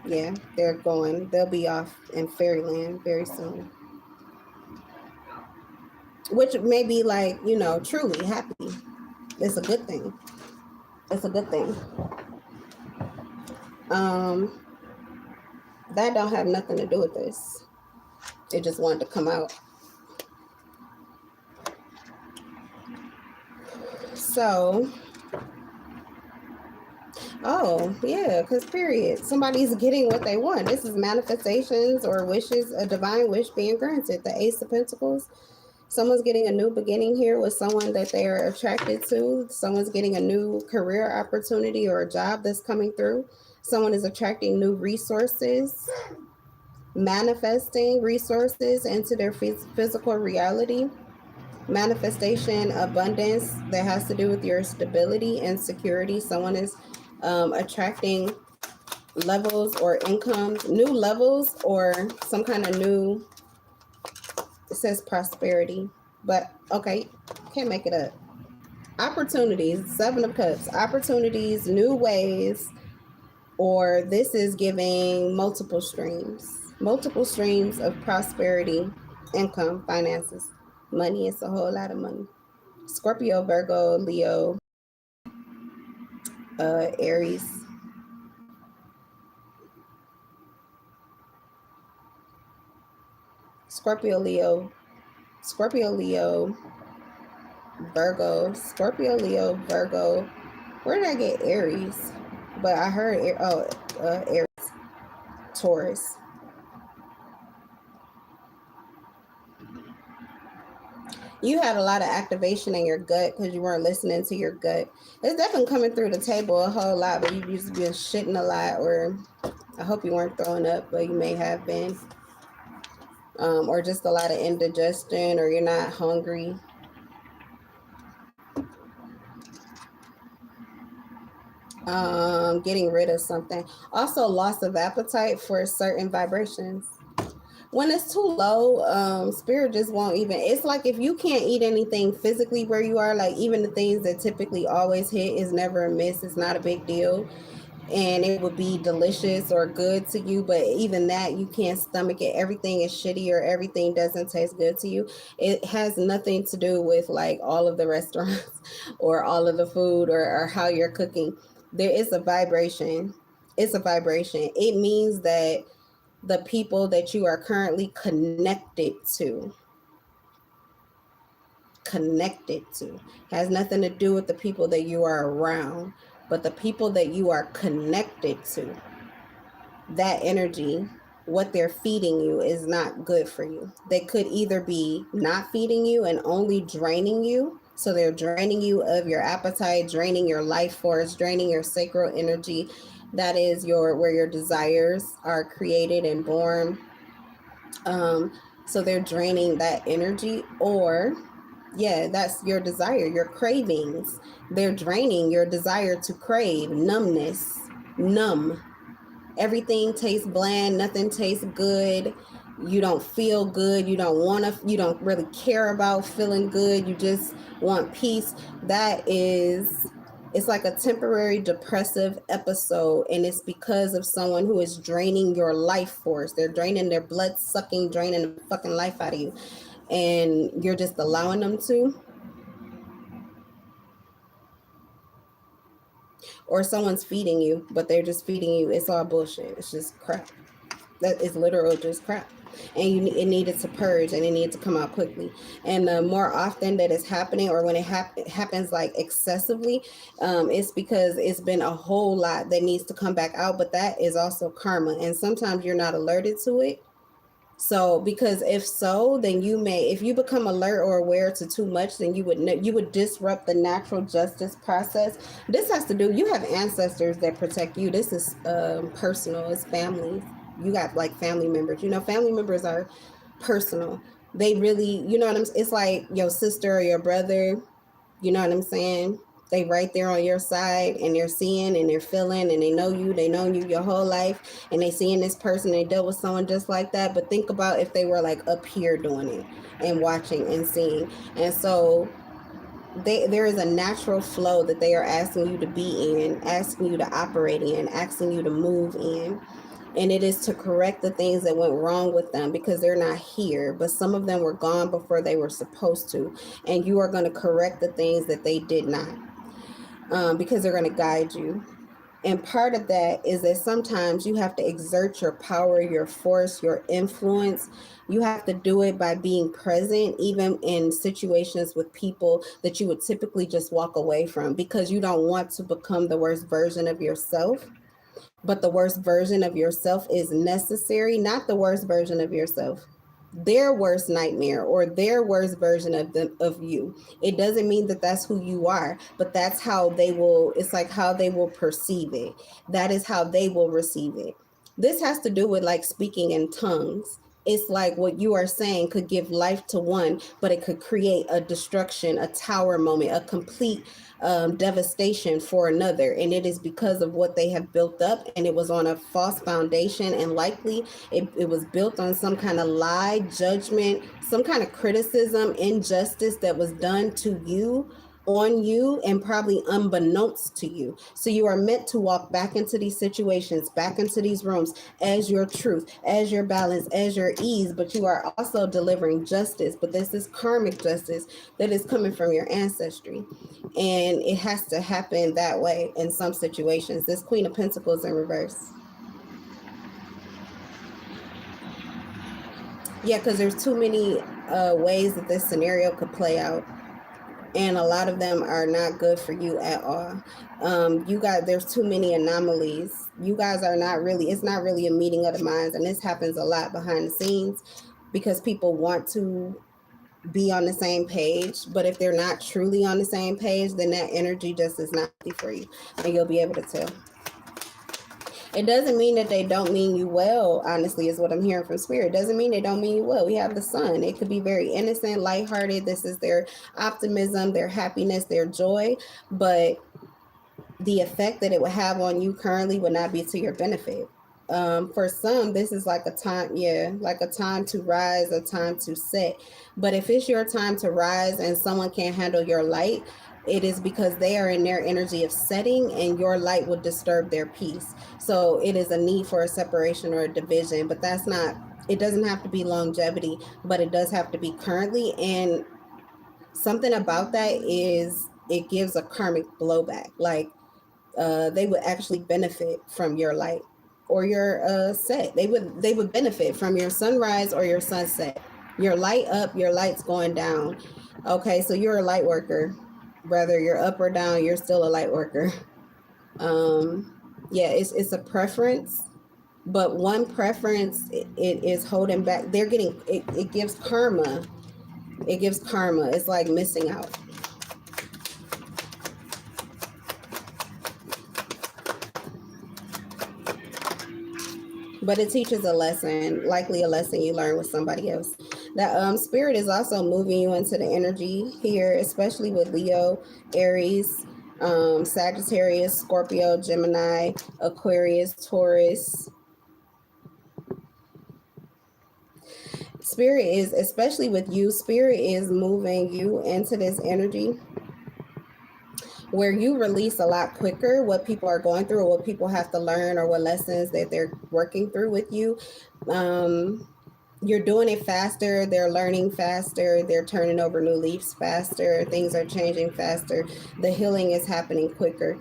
Yeah, they'll be off in fairyland very soon, which may be like, you know, truly happy. It's a good thing. It's a good thing. That don't have nothing to do with this. It just wanted to come out. So, oh, yeah, because period. Somebody's getting what they want. This is manifestations or wishes, a divine wish being granted. The Ace of Pentacles. Someone's getting a new beginning here with someone that they are attracted to. Someone's getting a new career opportunity or a job that's coming through. Someone is attracting new resources, manifesting resources into their physical reality. Manifestation, abundance that has to do with your stability and security. Someone is attracting levels or incomes, new levels, or some kind of new, it says prosperity, but okay, can't make it up. Opportunities, Seven of Cups, opportunities, new ways, or this is giving multiple streams. Multiple streams of prosperity, income, finances, money. It's a whole lot of money. Scorpio, Virgo, Leo, Aries. Scorpio, Leo, Scorpio, Leo, Virgo, Scorpio, Leo, Virgo. Where did I get Aries? But I heard, Aries, Taurus. You had a lot of activation in your gut because you weren't listening to your gut. It's definitely coming through the table a whole lot, but you just been shitting a lot, or I hope you weren't throwing up, but you may have been. Or just a lot of indigestion, or you're not hungry. Getting rid of something. Also, loss of appetite for certain vibrations. When it's too low, spirit just won't even. It's like if you can't eat anything physically where you are, like even the things that typically always hit is never a miss. It's not a big deal. And it would be delicious or good to you, but even that you can't stomach it. Everything is shitty or everything doesn't taste good to you. It has nothing to do with like all of the restaurants or all of the food, or how you're cooking. There is a vibration. It's a vibration. It means that the people that you are currently connected to has nothing to do with the people that you are around, but the people that you are connected to, that energy, what they're feeding you is not good for you. They could either be not feeding you and only draining you. So they're draining you of your appetite, draining your life force, draining your sacral energy. That is where your desires are created and born. So they're draining that energy, or yeah, that's your desire, your cravings. They're draining your desire to crave, numbness, numb. Everything tastes bland, nothing tastes good. You don't feel good. You don't really care about feeling good. You just want peace. It's like a temporary depressive episode, and it's because of someone who is draining your life force. They're draining their blood, draining the fucking life out of you, and you're just allowing them to. Or someone's feeding you, but they're just feeding you. It's all bullshit. It's just crap. That is literal just crap. And it needed to purge, and it needed to come out quickly. And the more often that it's happening, or when it happens like excessively, it's because it's been a whole lot that needs to come back out. But that is also karma, and sometimes you're not alerted to it. So, because if so, then if you become alert or aware to too much, then you would disrupt the natural justice process. This has to do, you have ancestors that protect you. This is personal. It's family. You got like family members. Family members are personal. They really, it's like your sister or your brother. You know what I'm saying? They right there on your side, and they're seeing and they're feeling, and they know you. They know you your whole life, and they seeing this person. They dealt with someone just like that. But think about if they were like up here doing it and watching and seeing. And so there is a natural flow that they are asking you to be in, asking you to operate in, asking you to move in. And it is to correct the things that went wrong with them, because they're not here, but some of them were gone before they were supposed to. And you are going to correct the things that they did not, because they're going to guide you. And part of that is that sometimes you have to exert your power, your force, your influence. You have to do it by being present, even in situations with people that you would typically just walk away from, because you don't want to become the worst version of yourself. But the worst version of yourself is necessary, not the worst version of yourself. Their worst nightmare or their worst version of you. It doesn't mean that that's who you are, but that's how they will, it's like how they will perceive it. That is how they will receive it. This has to do with like speaking in tongues. It's like what you are saying could give life to one, but it could create a destruction, a tower moment, a complete devastation for another. And it is because of what they have built up, and it was on a false foundation, and likely it was built on some kind of lie, judgment, some kind of criticism, injustice that was done to you on you and probably unbeknownst to you. So you are meant to walk back into these situations, back into these rooms as your truth, as your balance, as your ease, but you are also delivering justice. But this is karmic justice that is coming from your ancestry. And it has to happen that way in some situations. This Queen of Pentacles in reverse. Yeah, because there's too many ways that this scenario could play out. And a lot of them are not good for you at all. There's too many anomalies. You guys are not really, it's not really a meeting of the minds. And this happens a lot behind the scenes because people want to be on the same page. But if they're not truly on the same page, then that energy just is not for you. And you'll be able to tell. It doesn't mean that they don't mean you well, honestly, is what I'm hearing from Spirit. It doesn't mean they don't mean you well. We have the Sun. It could be very innocent, lighthearted. This is their optimism, their happiness, their joy. But the effect that it would have on you currently would not be to your benefit. For some, this is like a time, like a time to rise, a time to set. But if it's your time to rise and someone can't handle your light, it is because they are in their energy of setting and your light will disturb their peace. So it is a need for a separation or a division, but that's not, it doesn't have to be longevity, but it does have to be currently. And something about that is it gives a karmic blowback. Like they would actually benefit from your light or your set. They would benefit from your sunrise or your sunset. Your light up, your light's going down. Okay, so you're a light worker. Whether you're up or down, you're still a light worker. Yeah, it's a preference, but one preference it is holding back. They're getting it gives karma. It gives karma. It's like missing out. But it teaches a lesson, likely a lesson you learn with somebody else. That Spirit is also moving you into the energy here, especially with Leo, Aries, Sagittarius, Scorpio, Gemini, Aquarius, Taurus. Spirit is, especially with you, Spirit is moving you into this energy where you release a lot quicker what people are going through or what people have to learn or what lessons that they're working through with you. You're doing it faster. They're learning faster. They're turning over new leaves faster. Things are changing faster. The healing is happening quicker.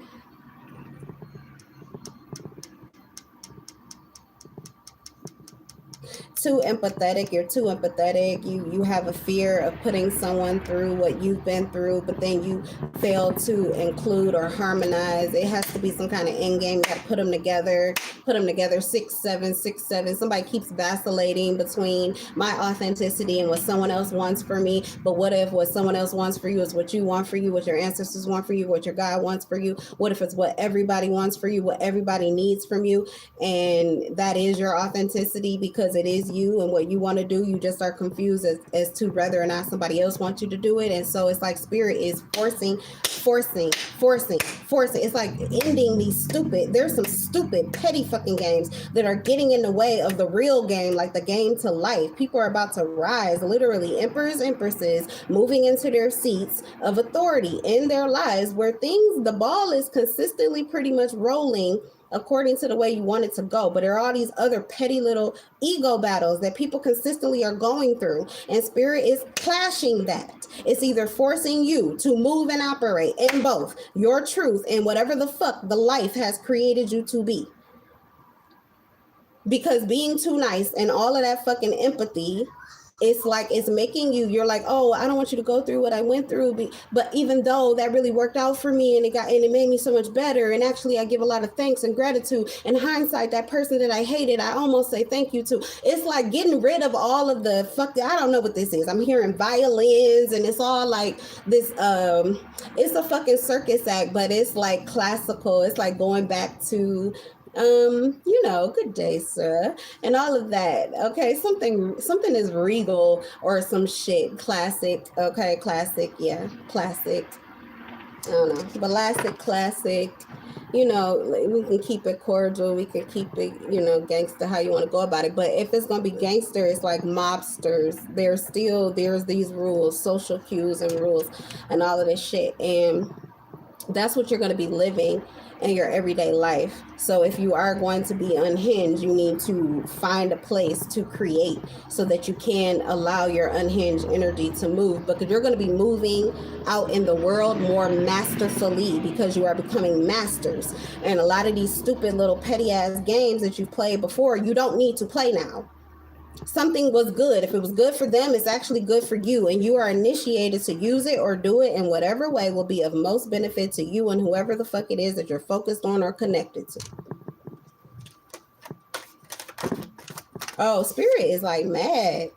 Too empathetic. You're too empathetic. You have a fear of putting someone through what you've been through, but then you fail to include or harmonize. It has to be some kind of end game. You got to put them together 6-7, 6-7. Somebody keeps vacillating between my authenticity and what someone else wants for me. But what if what someone else wants for you is what you want for you, what your ancestors want for you, what your God wants for you? What if it's what everybody wants for you, what everybody needs from you? And that is your authenticity because it is you and what you want to do. You just are confused as to whether or not somebody else wants you to do it. And so it's like Spirit is forcing. It's like ending these there's some stupid petty fucking games that are getting in the way of the real game, like the game to life. People are about to rise, literally emperors, empresses moving into their seats of authority in their lives where the ball is consistently pretty much rolling according to the way you want it to go. But there are all these other petty little ego battles that people consistently are going through. And Spirit is clashing that. It's either forcing you to move and operate in both your truth and whatever the fuck the life has created you to be. Because being too nice and all of that fucking empathy, it's like it's making you're like, oh, I don't want you to go through what I went through, but even though that really worked out for me and it made me so much better, and actually I give a lot of thanks and gratitude. In hindsight, that person that I hated, I almost say thank you to. It's like getting rid of all of the I don't know what this is. I'm hearing violins and it's all like this it's a fucking circus act, but it's like classical. It's like going back to good day, sir, and all of that. Okay, something is regal or some shit. Classic. Okay, classic. Yeah, classic. I don't know. Classic. you know, we can keep it cordial, we can keep it, you know, gangster, how you want to go about it. But if it's going to be gangster, it's like mobsters. There's these rules, social cues and rules and all of this shit. And that's what you're going to be living in your everyday life. So if you are going to be unhinged, you need to find a place to create so that you can allow your unhinged energy to move, because you're going to be moving out in the world more masterfully because you are becoming masters. And a lot of these stupid little petty ass games that you've played before, you don't need to play now. Something was good. If it was good for them, it's actually good for you, and you are initiated to use it or do it in whatever way will be of most benefit to you and whoever the fuck it is that you're focused on or connected to. Oh, spirit is like mad.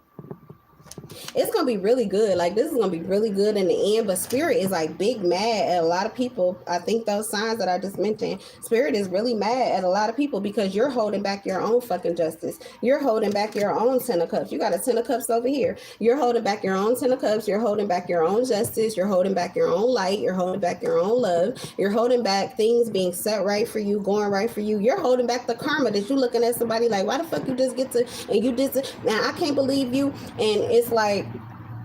It's gonna be really good. Like, this is gonna be really good in the end. But spirit is like big mad at a lot of people. I think those signs that I just mentioned, spirit is really mad at a lot of people because you're holding back your own fucking justice. You're holding back your own 10 of cups. You got a 10 of cups over here. You're holding back your own 10 of cups. You're holding back your own justice. You're holding back your own light. You're holding back your own love. You're holding back things being set right for you, going right for you. You're holding back the karma that you looking at somebody like, why the fuck you just get to, and you did to, now I can't believe you. And it's like,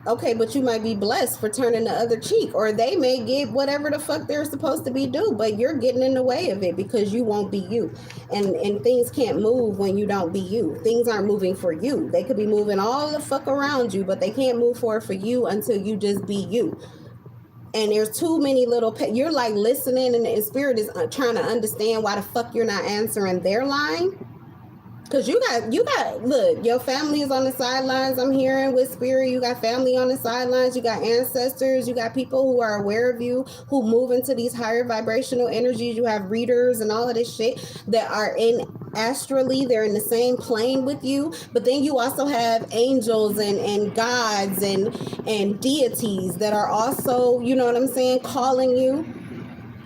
okay, but you might be blessed for turning the other cheek, or they may get whatever the fuck they're supposed to be due, but you're getting in the way of it because you won't be you. And things can't move when you don't be you. Things aren't moving for you. They could be moving all the fuck around you, but they can't move forward for you until you just be you. And there's too many little, you're like listening, and the spirit is trying to understand why the fuck you're not answering their line. Because you got, look, your family is on the sidelines. I'm hearing with spirit, you got family on the sidelines. You got ancestors. You got people who are aware of you, who move into these higher vibrational energies. You have readers and all of this shit that are in astrally. They're in the same plane with you. But then you also have angels and gods and deities that are also, you know what I'm saying, calling you.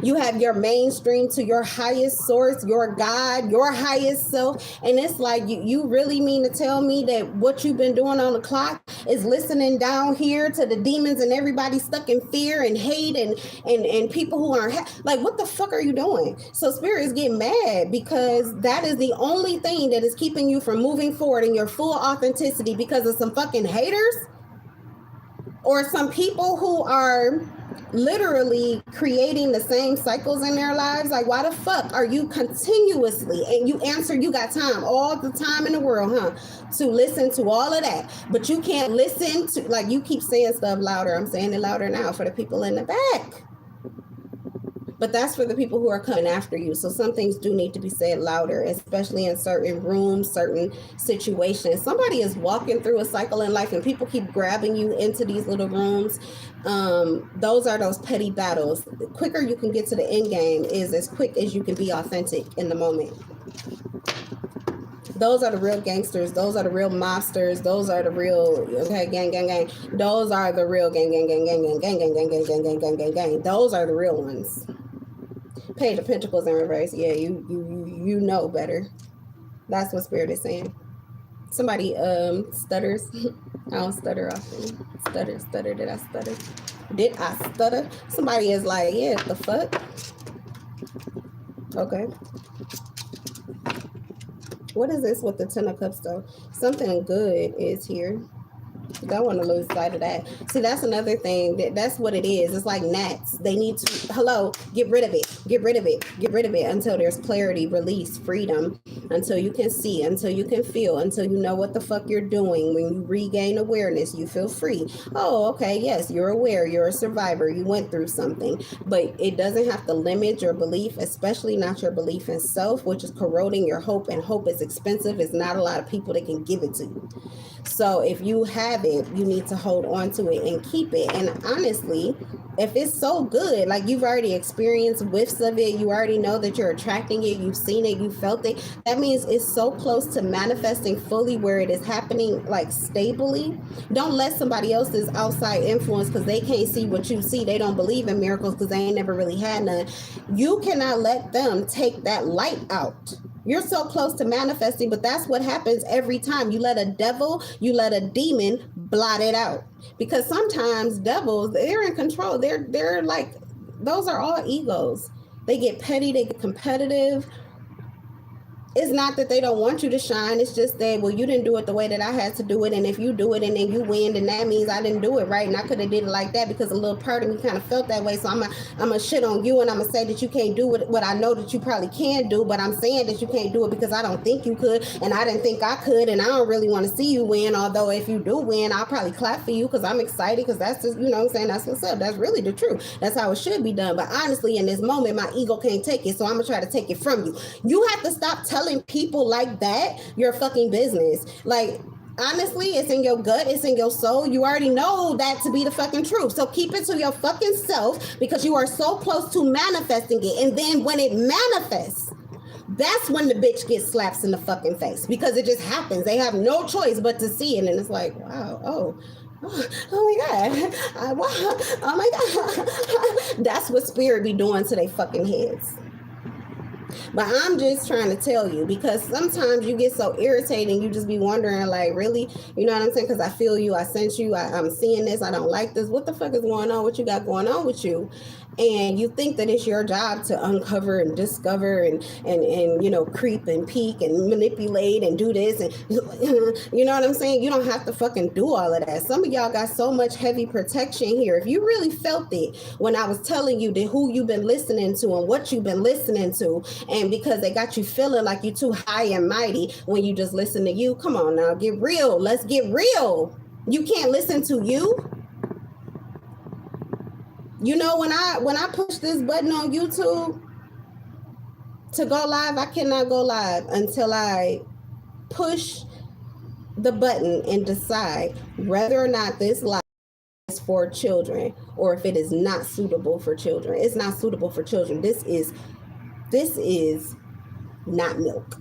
You have your mainstream to your highest source, your God, your highest self. And it's like, you really mean to tell me that what you've been doing on the clock is listening down here to the demons and everybody stuck in fear and hate and people who aren't like, what the fuck are you doing? So spirit is getting mad because that is the only thing that is keeping you from moving forward in your full authenticity, because of some fucking haters or some people who are literally creating the same cycles in their lives. Like, why the fuck are you continuously, and you answer, you got time, all the time in the world, huh, to listen to all of that, but you can't listen to, like, you keep saying stuff louder. I'm saying it louder now for the people in the back. But that's for the people who are coming after you. So some things do need to be said louder, especially in certain rooms, certain situations. Somebody is walking through a cycle in life and people keep grabbing you into these little rooms. Those are those petty battles. The quicker you can get to the end game is as quick as you can be authentic in the moment. Those are the real gangsters. Those are the real mobsters. Those are the real, okay, gang, gang, gang. Those are the real gang, gang, gang, gang, gang, gang, gang, gang, gang, gang, gang, gang, gang, gang. Those are the real ones. Page of Pentacles in reverse. Yeah, you know better. That's what spirit is saying. Somebody stutters. I don't stutter often. Stutter. Did I stutter? Did I stutter? Somebody is like, yeah, the fuck? Okay. What is this with the 10 of Cups though? Something good is here. Don't want to lose sight of that. See, that's another thing. That's what it is. It's like gnats. They need to, get rid of it. Get rid of it. Get rid of it until there's clarity, release, freedom, until you can see, until you can feel, until you know what the fuck you're doing. When you regain awareness, you feel free. Oh, okay, yes, you're aware. You're a survivor. You went through something. But it doesn't have to limit your belief, especially not your belief in self, which is corroding your hope. And hope is expensive. It's not a lot of people that can give it to you. So if you have it, you need to hold on to it and keep it. And honestly, if it's so good, like you've already experienced whiffs of it, you already know that you're attracting it, you've seen it, you felt it, that means it's so close to manifesting fully where it is happening, like stably. Don't let somebody else's outside influence, because they can't see what you see. They don't believe in miracles because they ain't never really had none. You cannot let them take that light out. You're so close to manifesting, but that's what happens every time. You let a devil, you let a demon blot it out. Because sometimes devils, they're in control. They're like, those are all egos. They get petty, they get competitive. It's not that they don't want you to shine. It's just that, well, you didn't do it the way that I had to do it. And if you do it and then you win, then that means I didn't do it right. And I could have did it like that because a little part of me kind of felt that way. So I'm going to shit on you and I'm going to say that you can't do what I know that you probably can do. But I'm saying that you can't do it because I don't think you could. And I didn't think I could. And I don't really want to see you win. Although if you do win, I'll probably clap for you because I'm excited because that's just, you know what I'm saying? That's what's up. That's really the truth. That's how it should be done. But honestly, in this moment, my ego can't take it. So I'm going to try to take it from you. You have to stop telling people like that your fucking business. Like, honestly, it's in your gut, it's in your soul. You already know that to be the fucking truth. So keep it to your fucking self because you are so close to manifesting it. And then when it manifests, that's when the bitch gets slaps in the fucking face because it just happens. They have no choice but to see it. And it's like, wow, oh my God. Oh my God. That's what spirit be doing to their fucking heads. But I'm just trying to tell you because sometimes you get so irritating, you just be wondering, like, really? You know what I'm saying? Because I feel you, I sense you, I'm seeing this, I don't like this. What the fuck is going on? What you got going on with you? And you think that it's your job to uncover and discover and you know, creep and peek and manipulate and do this and you know what I'm saying? You don't have to fucking do all of that. Some of y'all got so much heavy protection here. If you really felt it when I was telling you that who you've been listening to and what you've been listening to, and because they got you feeling like you're too high and mighty when you just listen to you, come on now, get real. Let's get real. You can't listen to you. You know, when I push this button on YouTube to go live, I cannot go live until I push the button and decide whether or not this live is for children or if it is not suitable for children. It's not suitable for children. This is not milk.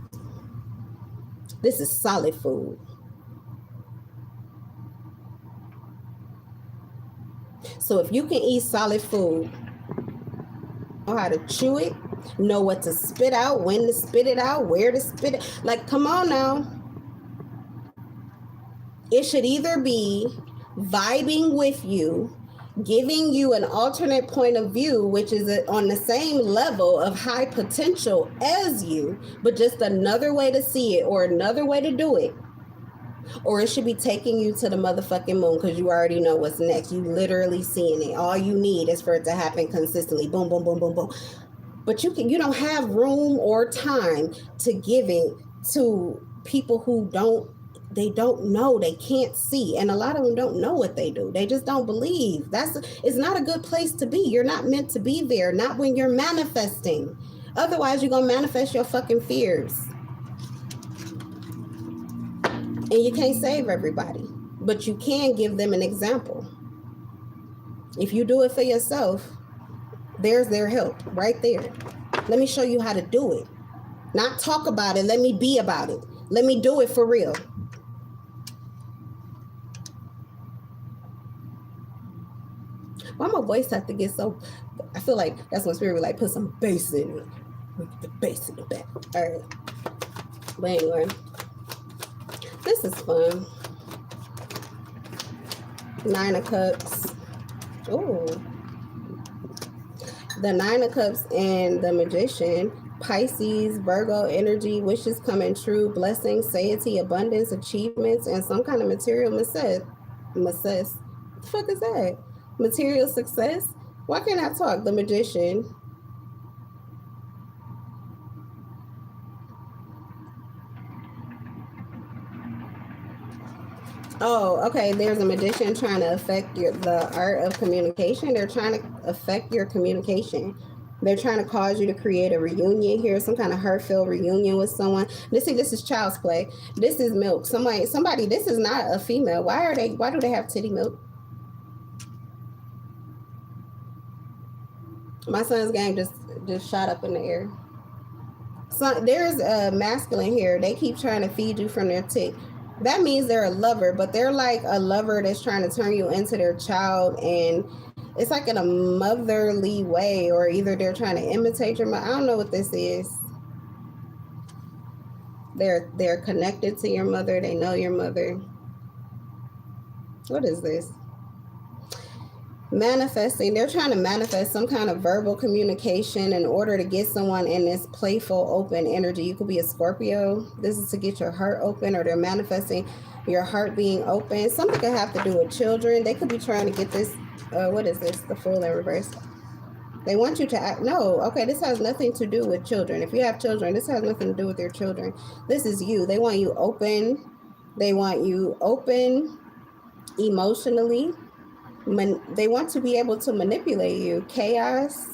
This is solid food. So if you can eat solid food, know how to chew it, know what to spit out, when to spit it out, where to spit it. Like, come on now. It should either be vibing with you, giving you an alternate point of view, which is on the same level of high potential as you, but just another way to see it or another way to do it. Or it should be taking you to the motherfucking moon because you already know what's next. You literally seeing it. All you need is for it to happen consistently. Boom, boom, boom, boom, boom. But you don't have room or time to give it to people who don't know, they can't see. And a lot of them don't know what they do. They just don't believe. It's not a good place to be. You're not meant to be there. Not when you're manifesting. Otherwise, you're going to manifest your fucking fears. And you can't save everybody, but you can give them an example. If you do it for yourself, there's their help right there. Let me show you how to do it. Not talk about it. Let me be about it. Let me do it for real. Why my voice have to get so... I feel like that's when spirit like put some bass in it. With the bass in the back. All right. But anyway. This is fun. Nine of Cups. Oh. The Nine of Cups and the Magician. Pisces, Virgo energy, wishes coming true, blessings, satiety, abundance, achievements, and some kind of material success. What the fuck is that? Material success? Why can't I talk? The Magician. Oh, okay. There's a magician trying to affect the art of communication. They're trying to affect your communication. They're trying to cause you to create a reunion here, some kind of heartfelt reunion with someone. This is child's play. This is milk. Somebody, this is not a female. Why do they have titty milk? My son's game just shot up in the air. So there's a masculine here. They keep trying to feed you from their tit. That means they're a lover, but they're like a lover that's trying to turn you into their child, and it's like in a motherly way, or either they're trying to imitate your mother. I don't know what this is. They're connected to your mother. They know your mother. What is this? Manifesting, they're trying to manifest some kind of verbal communication in order to get someone in this playful, open energy. You could be a Scorpio. This is to get your heart open, or they're manifesting your heart being open. Something could have to do with children. They could be trying to get this. What is this? The Fool in reverse. They want you to act. No, okay, this has nothing to do with children. If you have children, this has nothing to do with your children. This is you. They want you open. They want you open emotionally. They want to be able to manipulate you. Chaos.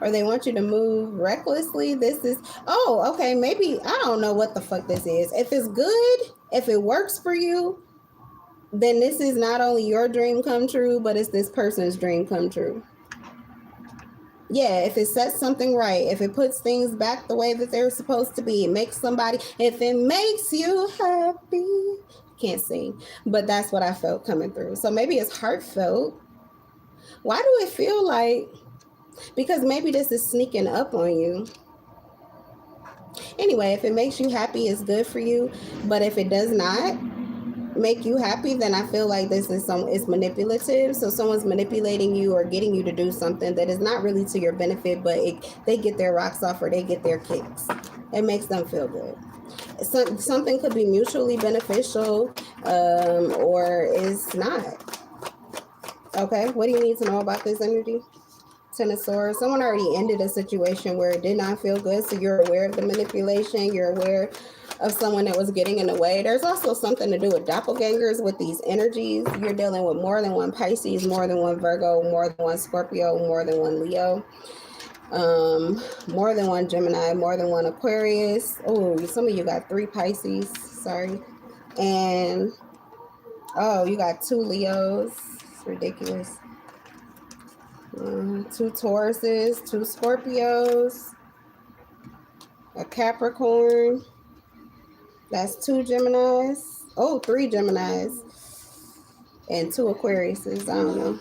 Or they want you to move recklessly. This is, oh, okay, maybe, I don't know what the fuck this is. If it's good, if it works for you, then this is not only your dream come true, but it's this person's dream come true. Yeah, if it sets something right, if it puts things back the way that they're supposed to be, it makes somebody, if it makes you happy, can't sing, but that's what I felt coming through. So maybe it's heartfelt. Why do it feel like, because maybe this is sneaking up on you. Anyway, if it makes you happy, it's good for you. But if it does not make you happy, then I feel like this is it's manipulative. So someone's manipulating you or getting you to do something that is not really to your benefit, but they get their rocks off or they get their kicks. It makes them feel good. Something could be mutually beneficial, or it's not. Okay, what do you need to know about this energy? Ten of Swords. Someone already ended a situation where it did not feel good, so you're aware of the manipulation. You're aware of someone that was getting in the way. There's also something to do with doppelgangers with these energies. You're dealing with more than one Pisces, more than one Virgo, more than one Scorpio, more than one Leo, more than one Gemini, more than one Aquarius. Oh, some of you got 3 Pisces. Sorry. And, oh, you got 2 Leos. It's ridiculous. 2 Tauruses, 2 Scorpios, a Capricorn. That's 2 Geminis. Oh, 3 Geminis. And 2 Aquariuses. I don't know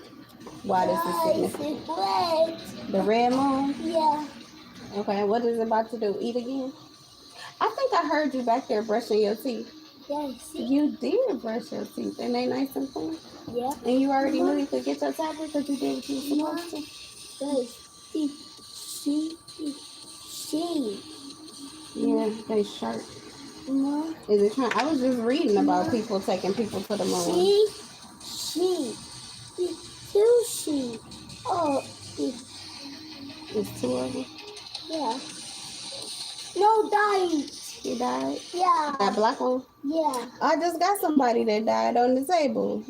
why this is significant. The red moon? Yeah. Okay, what is it about to do? Eat again? I think I heard you back there brushing your teeth. Yes. You did brush your teeth. And they nice and clean? Yeah. And you already knew you could get your tablet because you did what you were supposed to? Yes. She. Yeah, they sharp. No. Is it trying? I was just reading about people taking people to the moon. She. 2 she. Oh. It's 2 of them. Yeah. No, died. He died? Yeah. That black one? Yeah. I just got somebody that died on the table.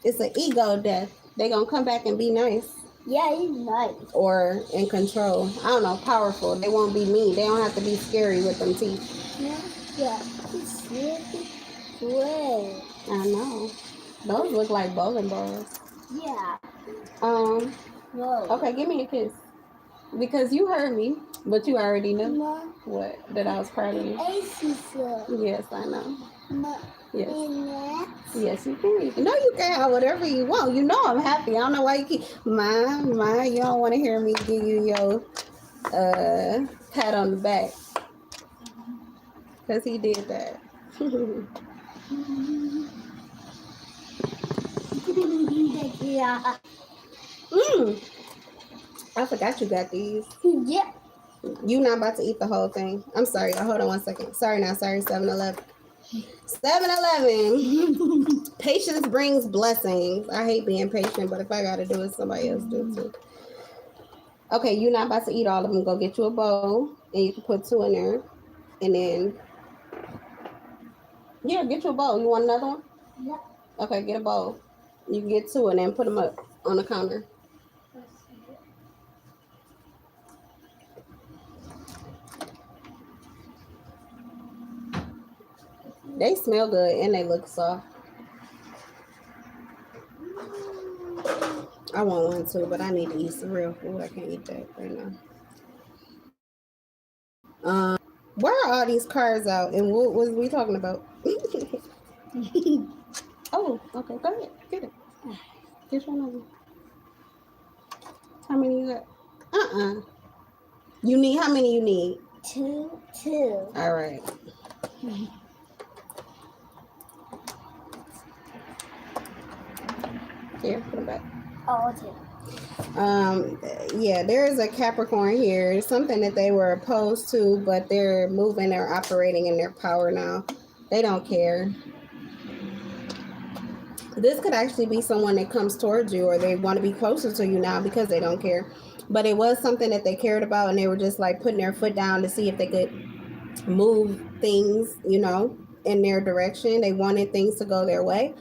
It's an ego death. They gonna come back and be nice. Yeah, he's nice. Or in control. I don't know, powerful. They won't be mean. They don't have to be scary with them teeth. Yeah. Yeah. He's really good. I know. Those look like bowling balls. Yeah. No. Okay, give me a kiss. Because you heard me, but you already knew. No. What? That I was proud of you. Yes, I know. No. Yes. Yes, you can. No, you can have whatever you want. You know I'm happy. I don't know why you keep you don't want to hear me give you your pat on the back. Because he did that. Yeah. I forgot you got these. Yeah. You not about to eat the whole thing. I'm sorry. Hold on one second. Sorry, 7-Eleven. 7-Eleven. Patience brings blessings. I hate being patient, but if I got to do it, somebody else do it too. Okay, you're not about to eat all of them. Go get you a bowl, and you can put 2 in there. And then, yeah, get you a bowl. You want another one? Yeah. Okay, get a bowl. You can get 2 and then put them up on the counter. They smell good and they look soft. I want one too, but I need to eat some real food. I can't eat that right now. Where are all these cards out? And what was we talking about? Oh, okay, go ahead. Get it. Get one of them. How many you got? You need, how many you need? 2. All right. Here, put them back. Oh, okay. Yeah, there is a Capricorn here, something that they were opposed to, but they're moving or operating in their power now. They don't care. This could actually be someone that comes towards you, or they want to be closer to you now because they don't care. But it was something that they cared about, and they were just like putting their foot down to see if they could move things, in their direction. They wanted things to go their way.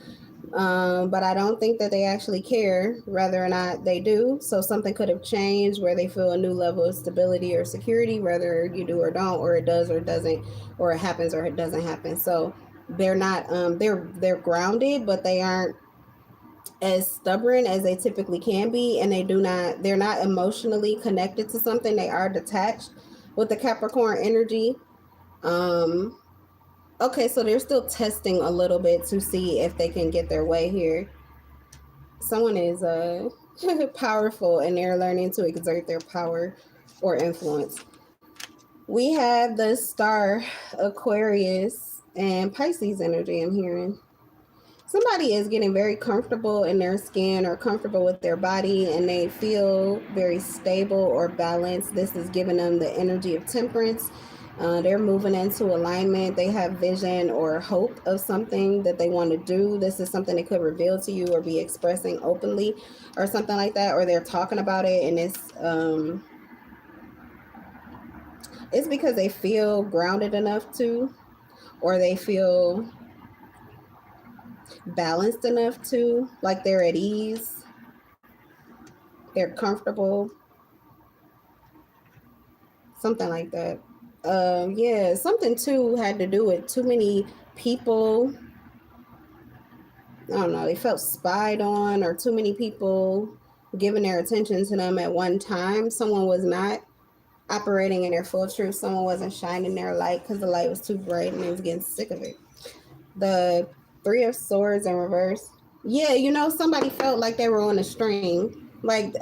But I don't think that they actually care whether or not they do. So something could have changed where they feel a new level of stability or security, whether you do or don't, or it does or doesn't, or it happens or it doesn't happen. So they're not they're grounded, but they aren't as stubborn as they typically can be, and they're not emotionally connected to something. They are detached with the Capricorn energy. Okay, so they're still testing a little bit to see if they can get their way here. Someone is powerful, and they're learning to exert their power or influence. We have the star Aquarius and Pisces energy I'm hearing. Somebody is getting very comfortable in their skin or comfortable with their body, and they feel very stable or balanced. This is giving them the energy of temperance. They're moving into alignment. They have vision or hope of something that they want to do. This is something they could reveal to you or be expressing openly or something like that, or they're talking about it, and it's because they feel grounded enough to, or they feel balanced enough to, like they're at ease, they're comfortable, something like that. Yeah, something too had to do with too many people. I don't know, they felt spied on, or too many people giving their attention to them at one time. Someone was not operating in their full truth. Someone wasn't shining their light because the light was too bright and they was getting sick of it. The Three of Swords in reverse. Yeah, somebody felt like they were on a string. Like,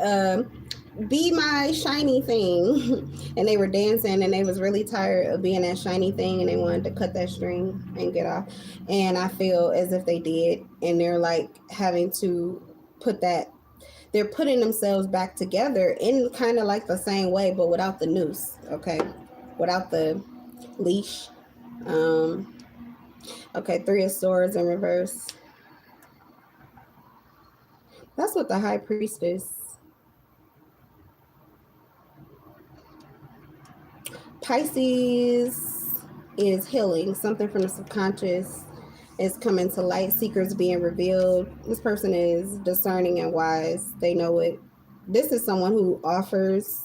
be my shiny thing. And they were dancing, and they was really tired of being that shiny thing, and they wanted to cut that string and get off. And I feel as if they did, and they're like having to they're putting themselves back together in kind of like the same way, but without the noose, okay? Without the leash. Okay, Three of Swords in reverse. That's what the High Priestess. Pisces is healing. Something from the subconscious is coming to light. Secrets being revealed. This person is discerning and wise. They know it. This is someone who offers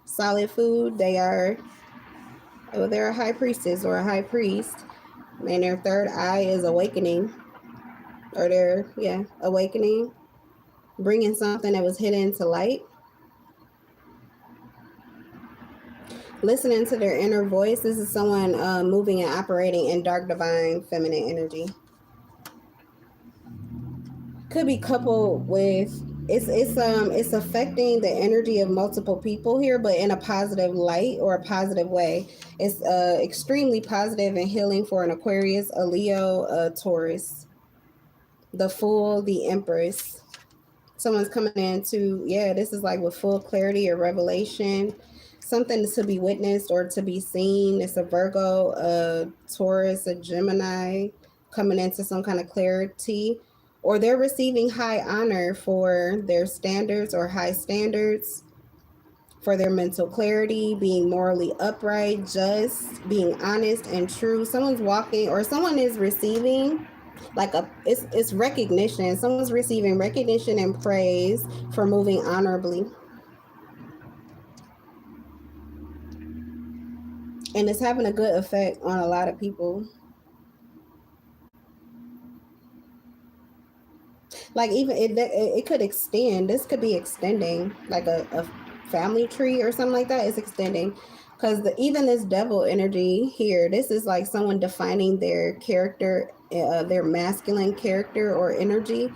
solid food. They're a high priestess or a high priest. And their third eye is awakening. Or awakening. Bringing something that was hidden to light. Listening to their inner voice. This is someone moving and operating in dark, divine, feminine energy. Could be coupled with it's affecting the energy of multiple people here, but in a positive light or a positive way. It's extremely positive and healing for an Aquarius, a Leo, a Taurus, the Fool, the Empress. Someone's coming into, this is like with full clarity or revelation, something to be witnessed or to be seen. It's a Virgo, a Taurus, a Gemini coming into some kind of clarity, or they're receiving high honor for their standards or high standards, for their mental clarity, being morally upright, just, being honest and true. Someone's walking, or someone is receiving like it's recognition. Someone's receiving recognition and praise for moving honorably. And it's having a good effect on a lot of people. Like even it could extend. This could be extending, like a family tree or something like that. It's extending. Because even this devil energy here, this is like someone defining their character, their masculine character or energy.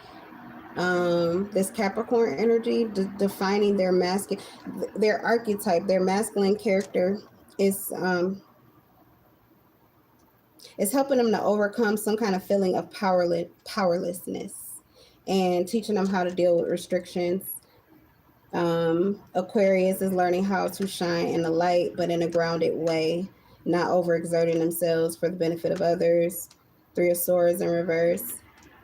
This Capricorn energy, defining their their archetype, their masculine character is helping them to overcome some kind of feeling of powerlessness. and teaching them how to deal with restrictions. Aquarius is learning how to shine in the light, but in a grounded way, not overexerting themselves for the benefit of others. Three of Swords in reverse.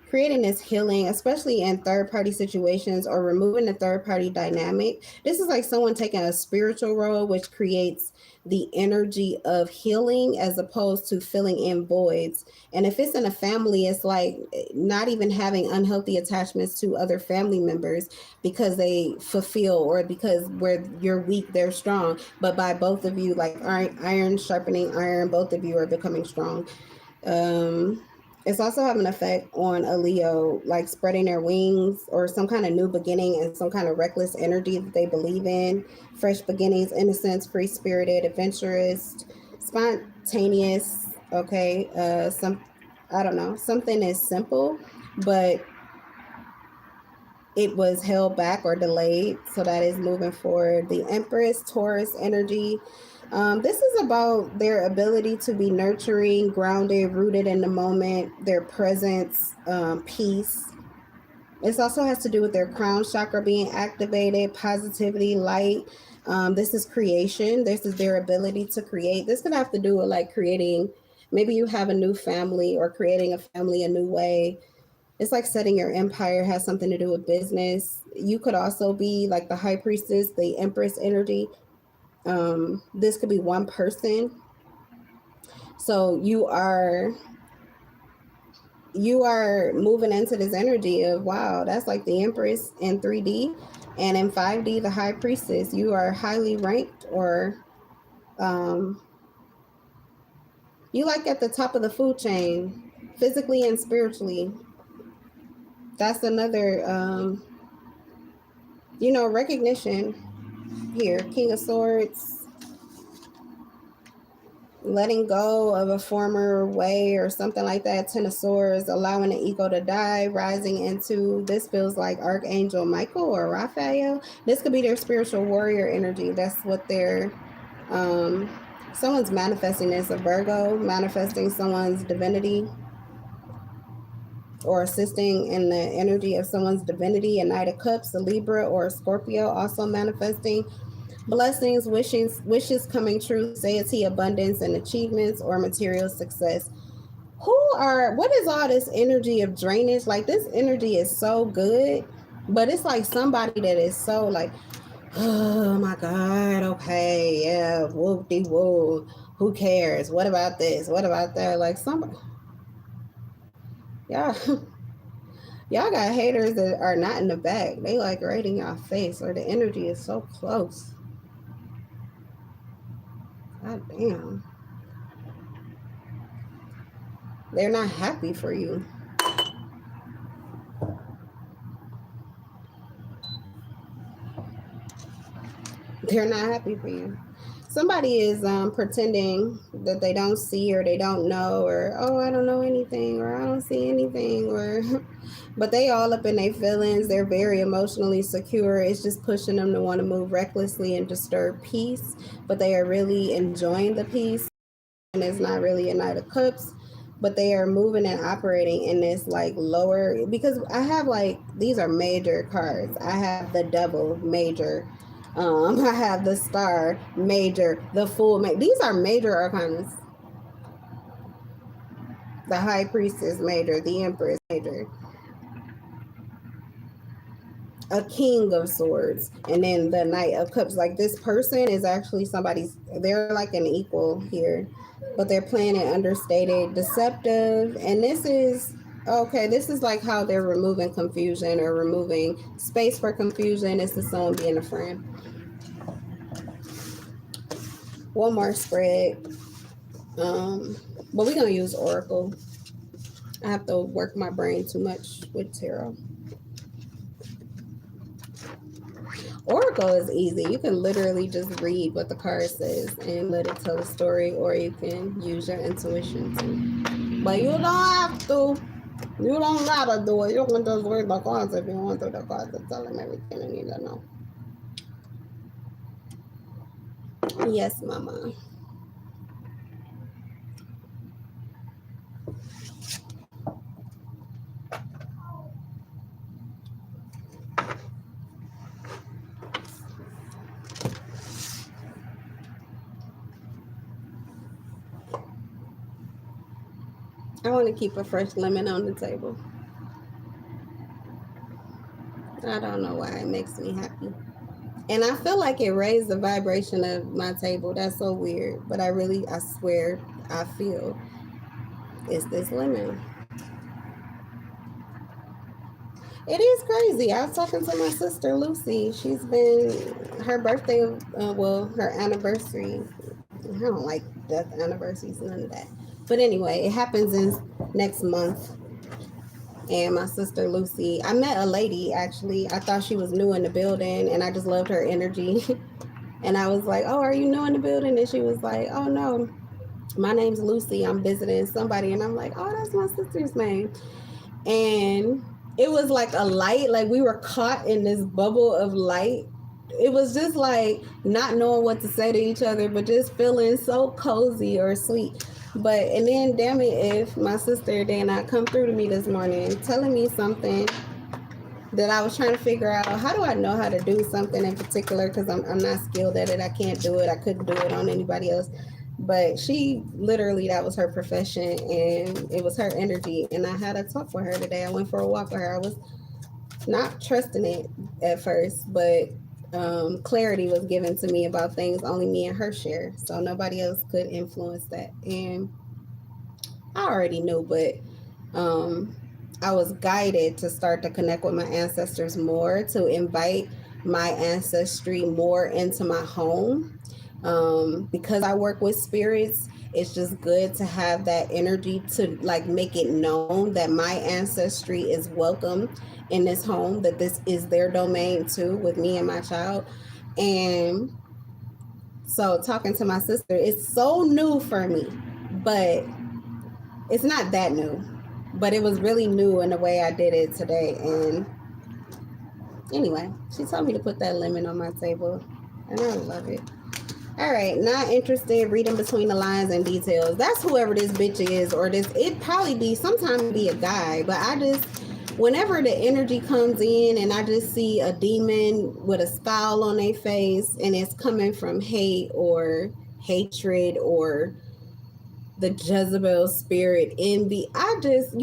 Creating this healing, especially in third party situations or removing the third party dynamic. This is like someone taking a spiritual role, which creates the energy of healing as opposed to filling in voids. And if it's in a family, it's like not even having unhealthy attachments to other family members because they fulfill, or because where you're weak, they're strong. But by both of you, like iron sharpening iron, both of you are becoming strong. It's also having an effect on a Leo, like spreading their wings or some kind of new beginning and some kind of reckless energy that they believe in. Fresh beginnings, innocence, free spirited, adventurous, spontaneous. Okay. I don't know, something is simple, but it was held back or delayed. So that is moving forward. The Empress, Taurus energy. This is about their ability to be nurturing, grounded, rooted in the moment, their presence, peace. This also has to do with their crown chakra being activated, positivity, light. This is creation. This is their ability to create. This could have to do with like creating, maybe you have a new family or creating a family a new way. It's like setting your empire, has something to do with business. You could also be like the high priestess, the empress energy. This could be one person. So you are moving into this energy of, wow, that's like the empress in 3D, and in 5D the high priestess. You are highly ranked, or you like at the top of the food chain, physically and spiritually. That's another recognition here. King of Swords, letting go of a former way or something like that. Ten of Swords, allowing the ego to die, rising into, this feels like Archangel Michael or Raphael. This could be their spiritual warrior energy. That's what they're, someone's manifesting this, a Virgo, manifesting someone's divinity or assisting in the energy of someone's divinity. A Knight of Cups, a Libra or a Scorpio, also manifesting blessings, wishes coming true, satiety, abundance, and achievements or material success. What is all this energy of drainage? Like, this energy is so good, but it's like somebody that is so like, oh my God, okay, yeah, whoop-de-woo, who cares? What about this? What about that? Like, somebody, y'all, y'all got haters that are not in the back. They like right in your face, or the energy is so close. God damn. They're not happy for you. They're not happy for you. Somebody is pretending that they don't see, or they don't know, or, oh, I don't know anything, or I don't see anything, or but they all up in their feelings. They're very emotionally secure. It's just pushing them to want to move recklessly and disturb peace, but they are really enjoying the peace. And it's not really a Knight of Cups, but they are moving and operating in this like lower, because I have like, these are major cards. I have the Devil, major. I have the Star, major. The Fool, these are major arcanas. The High Priestess, major. The Empress, major. A King of Swords, and then the Knight of Cups. Like, this person is actually somebody's, they're like an equal here, but they're playing it understated, deceptive. And this is, okay, this is like how they're removing confusion or removing space for confusion. This is someone being a friend. One more spread, but we're gonna use Oracle. I have to work my brain too much with tarot. Oracle is easy. You can literally just read what the card says and let it tell a story, or you can use your intuition too. But you don't have to. You don't gotta do it. You can just read the cards if you want to. The cards are telling everything you need to know. Yes, mama. I want to keep a fresh lemon on the table. I don't know why. It makes me happy. And I feel like it raised the vibration of my table. That's so weird. But I swear, I feel it's this lemon. It is crazy. I was talking to my sister Lucy. She's been her birthday, her anniversary. I don't like death anniversaries, none of that. But anyway, it happens in next month. And my sister Lucy, I met a lady actually. I thought she was new in the building, and I just loved her energy. And I was like, "Oh, are you new in the building?" And she was like, "Oh no, my name's Lucy. I'm visiting somebody." And I'm like, "Oh, that's my sister's name." And it was like a light, like we were caught in this bubble of light. It was just like not knowing what to say to each other, but just feeling so cozy or sweet. But and then damn it if my sister did not come through to me this morning telling me something that I was trying to figure out. How do I know how to do something in particular? Because I'm not skilled at it. I can't do it. I couldn't do it on anybody else. But she literally, that was her profession and it was her energy. And I had a talk with her today. I went for a walk with her. I was not trusting it at first, but clarity was given to me about things only me and her share. So nobody else could influence that. And I already knew, but I was guided to start to connect with my ancestors more, to invite my ancestry more into my home. Because I work with spirits, it's just good to have that energy to like make it known that my ancestry is welcome in this home, that this is their domain too, with me and my child. And so talking to my sister, it's so new for me, but it's not that new, but it was really new in the way I did it today. And anyway, she told me to put that lemon on my table, and I love it. All right, not interested, reading between the lines and details. That's whoever this bitch is, or this, it probably be, sometimes be a guy, but I just, whenever the energy comes in and I just see a demon with a scowl on their face and it's coming from hate or hatred or the Jezebel spirit, envy, I just,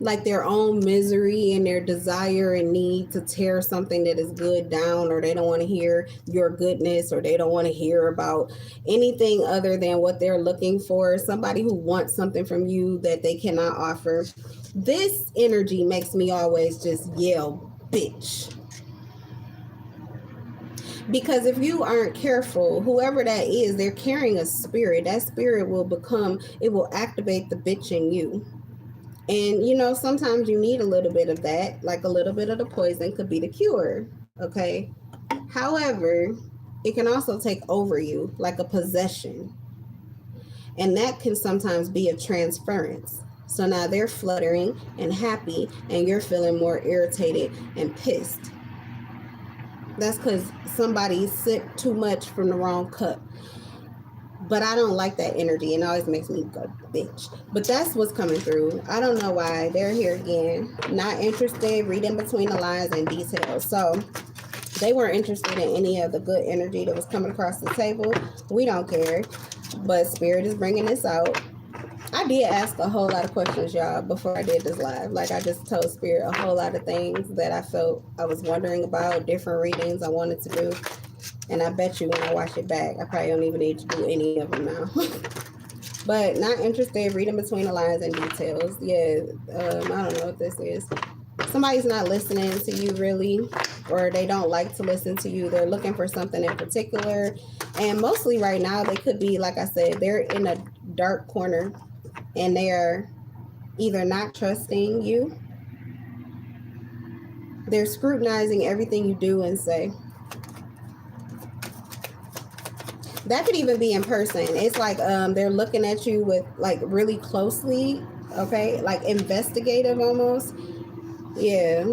like their own misery and their desire and need to tear something that is good down, or they don't want to hear your goodness, or they don't want to hear about anything other than what they're looking for, somebody who wants something from you that they cannot offer. This energy makes me always just yell, bitch. Because if you aren't careful, whoever that is, they're carrying a spirit. That spirit it will activate the bitch in you. And, sometimes you need a little bit of that, like a little bit of the poison could be the cure, okay? However, it can also take over you like a possession. And that can sometimes be a transference. So now they're fluttering and happy, and you're feeling more irritated and pissed. That's because somebody sipped too much from the wrong cup. But I don't like that energy, and it always makes me go, bitch. But that's what's coming through. I don't know why. They're here again. Not interested, reading between the lines and details. So they weren't interested in any of the good energy that was coming across the table. We don't care. But Spirit is bringing this out. I did ask a whole lot of questions, y'all, before I did this live. Like, I just told Spirit a whole lot of things that I felt I was wondering about, different readings I wanted to do. And I bet you when I watch it back, I probably don't even need to do any of them now. But not interested, reading between the lines and details. Yeah, I don't know what this is. Somebody's not listening to you really, or they don't like to listen to you. They're looking for something in particular. And mostly right now, they could be, like I said, they're in a dark corner. And they are either not trusting you, they're scrutinizing everything you do and say. That could even be in person. It's like they're looking at you with like really closely, okay? Like investigative almost. Yeah.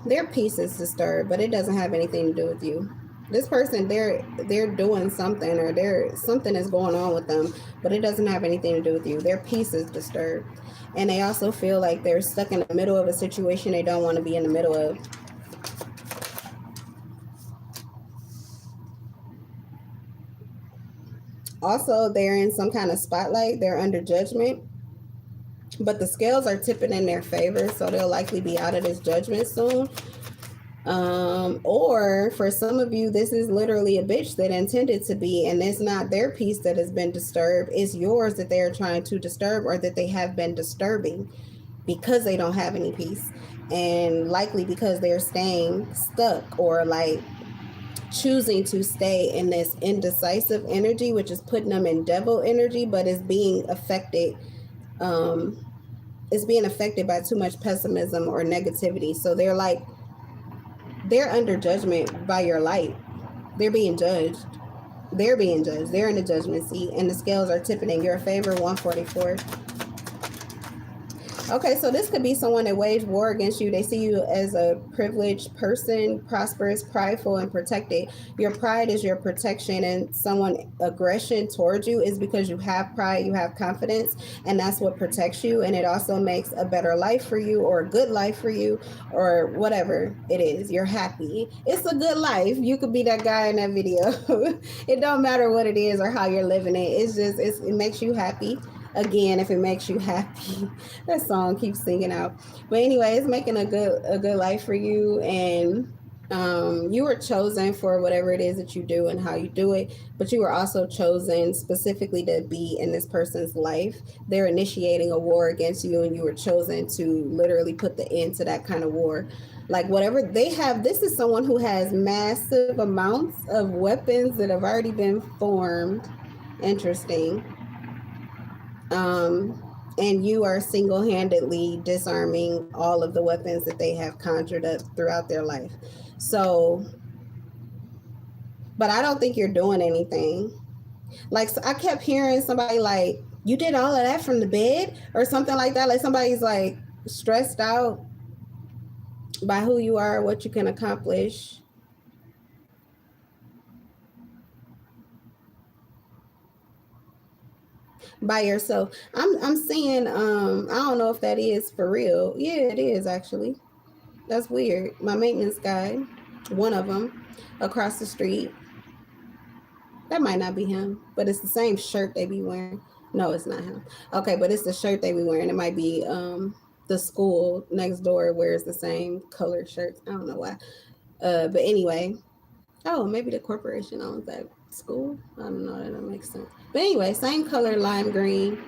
Their peace is disturbed, but it doesn't have anything to do with you. This person, they're doing something, or something is going on with them, but it doesn't have anything to do with you. Their peace is disturbed, and they also feel like they're stuck in the middle of a situation they don't want to be in the middle of. Also, they're in some kind of spotlight. They're under judgment, but the scales are tipping in their favor, so they'll likely be out of this judgment soon. Or for some of you, this is literally a bitch that intended to be, and it's not their peace that has been disturbed. It's yours that they are trying to disturb, or that they have been disturbing because they don't have any peace, and likely because they're staying stuck, or like choosing to stay in this indecisive energy, which is putting them in devil energy, but is being affected. It's being affected by too much pessimism or negativity. So they're under judgment by your light. They're being judged. They're being judged. They're in the judgment seat, and the scales are tipping in your favor. 144. Okay, so this could be someone that waged war against you. They see you as a privileged person, prosperous, prideful, and protected. Your pride is your protection, and someone aggression towards you is because you have pride, you have confidence, and that's what protects you. And it also makes a better life for you, or a good life for you, or whatever it is. You're happy. It's a good life. You could be that guy in that video. It don't matter what it is or how you're living it. It's just, it makes you happy. Again, if it makes you happy. That song keeps singing out. But anyway, it's making a good life for you, and you were chosen for whatever it is that you do and how you do it, but you were also chosen specifically to be in this person's life. They're initiating a war against you, and you were chosen to literally put the end to that kind of war. Like whatever they have, this is someone who has massive amounts of weapons that have already been formed. Interesting. And you are single-handedly disarming all of the weapons that they have conjured up throughout their life. So, but I don't think you're doing anything. Like, so I kept hearing somebody like, you did all of that from the bed or something like that. Like somebody's like stressed out by who you are, what you can accomplish. By yourself. I'm seeing, I don't know if that is for real. Yeah, it is actually. That's weird. My maintenance guy, one of them, across the street. That might not be him, but it's the same shirt they be wearing. No, it's not him. Okay, but it's the shirt they be wearing. It might be the school next door wears the same color shirts. I don't know why. But anyway, oh, maybe the corporation owns that school. I don't know. That don't make sense. But anyway, same color, lime green,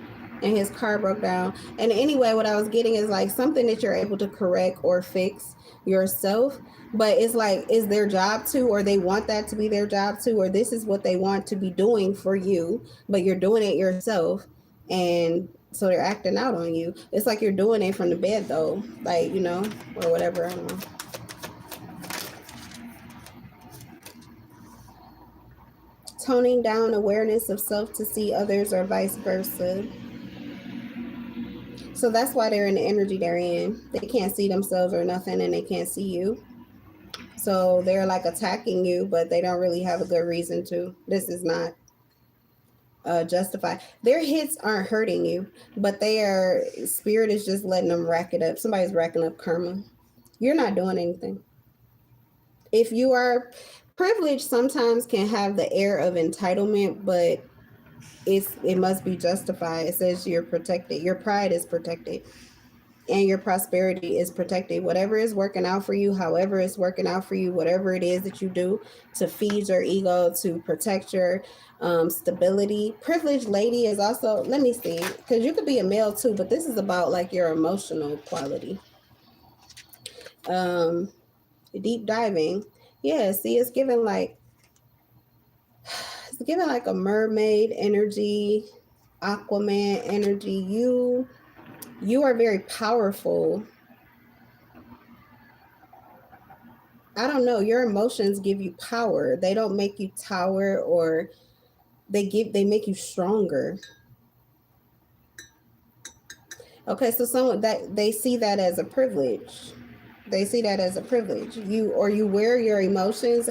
and his car broke down. And anyway, what I was getting is like something that you're able to correct or fix yourself. But it's like, is their job to, or they want that to be their job to, or this is what they want to be doing for you, but you're doing it yourself. And so they're acting out on you. It's like you're doing it from the bed though, like, you know, or whatever. I don't know. Toning down awareness of self to see others, or vice versa. So that's why they're in the energy they're in. They can't see themselves or nothing, and they can't see you. So they're like attacking you, but they don't really have a good reason to. This is not justified. Their hits aren't hurting you, but spirit is just letting them rack it up. Somebody's racking up karma. You're not doing anything. If you are privilege, sometimes can have the air of entitlement, but it must be justified. It says you're protected. Your pride is protected, and your prosperity is protected. Whatever is working out for you, however it's working out for you, whatever it is that you do to feed your ego, to protect your stability. Privileged lady is also, let me see, because you could be a male too, but this is about like your emotional quality. Deep diving. Yeah, see, it's giving like a mermaid energy, Aquaman energy. You are very powerful. I don't know, your emotions give you power. They don't make you tower, or they make you stronger. Okay, so someone that they see that as a privilege. They see that as a privilege. You wear your emotions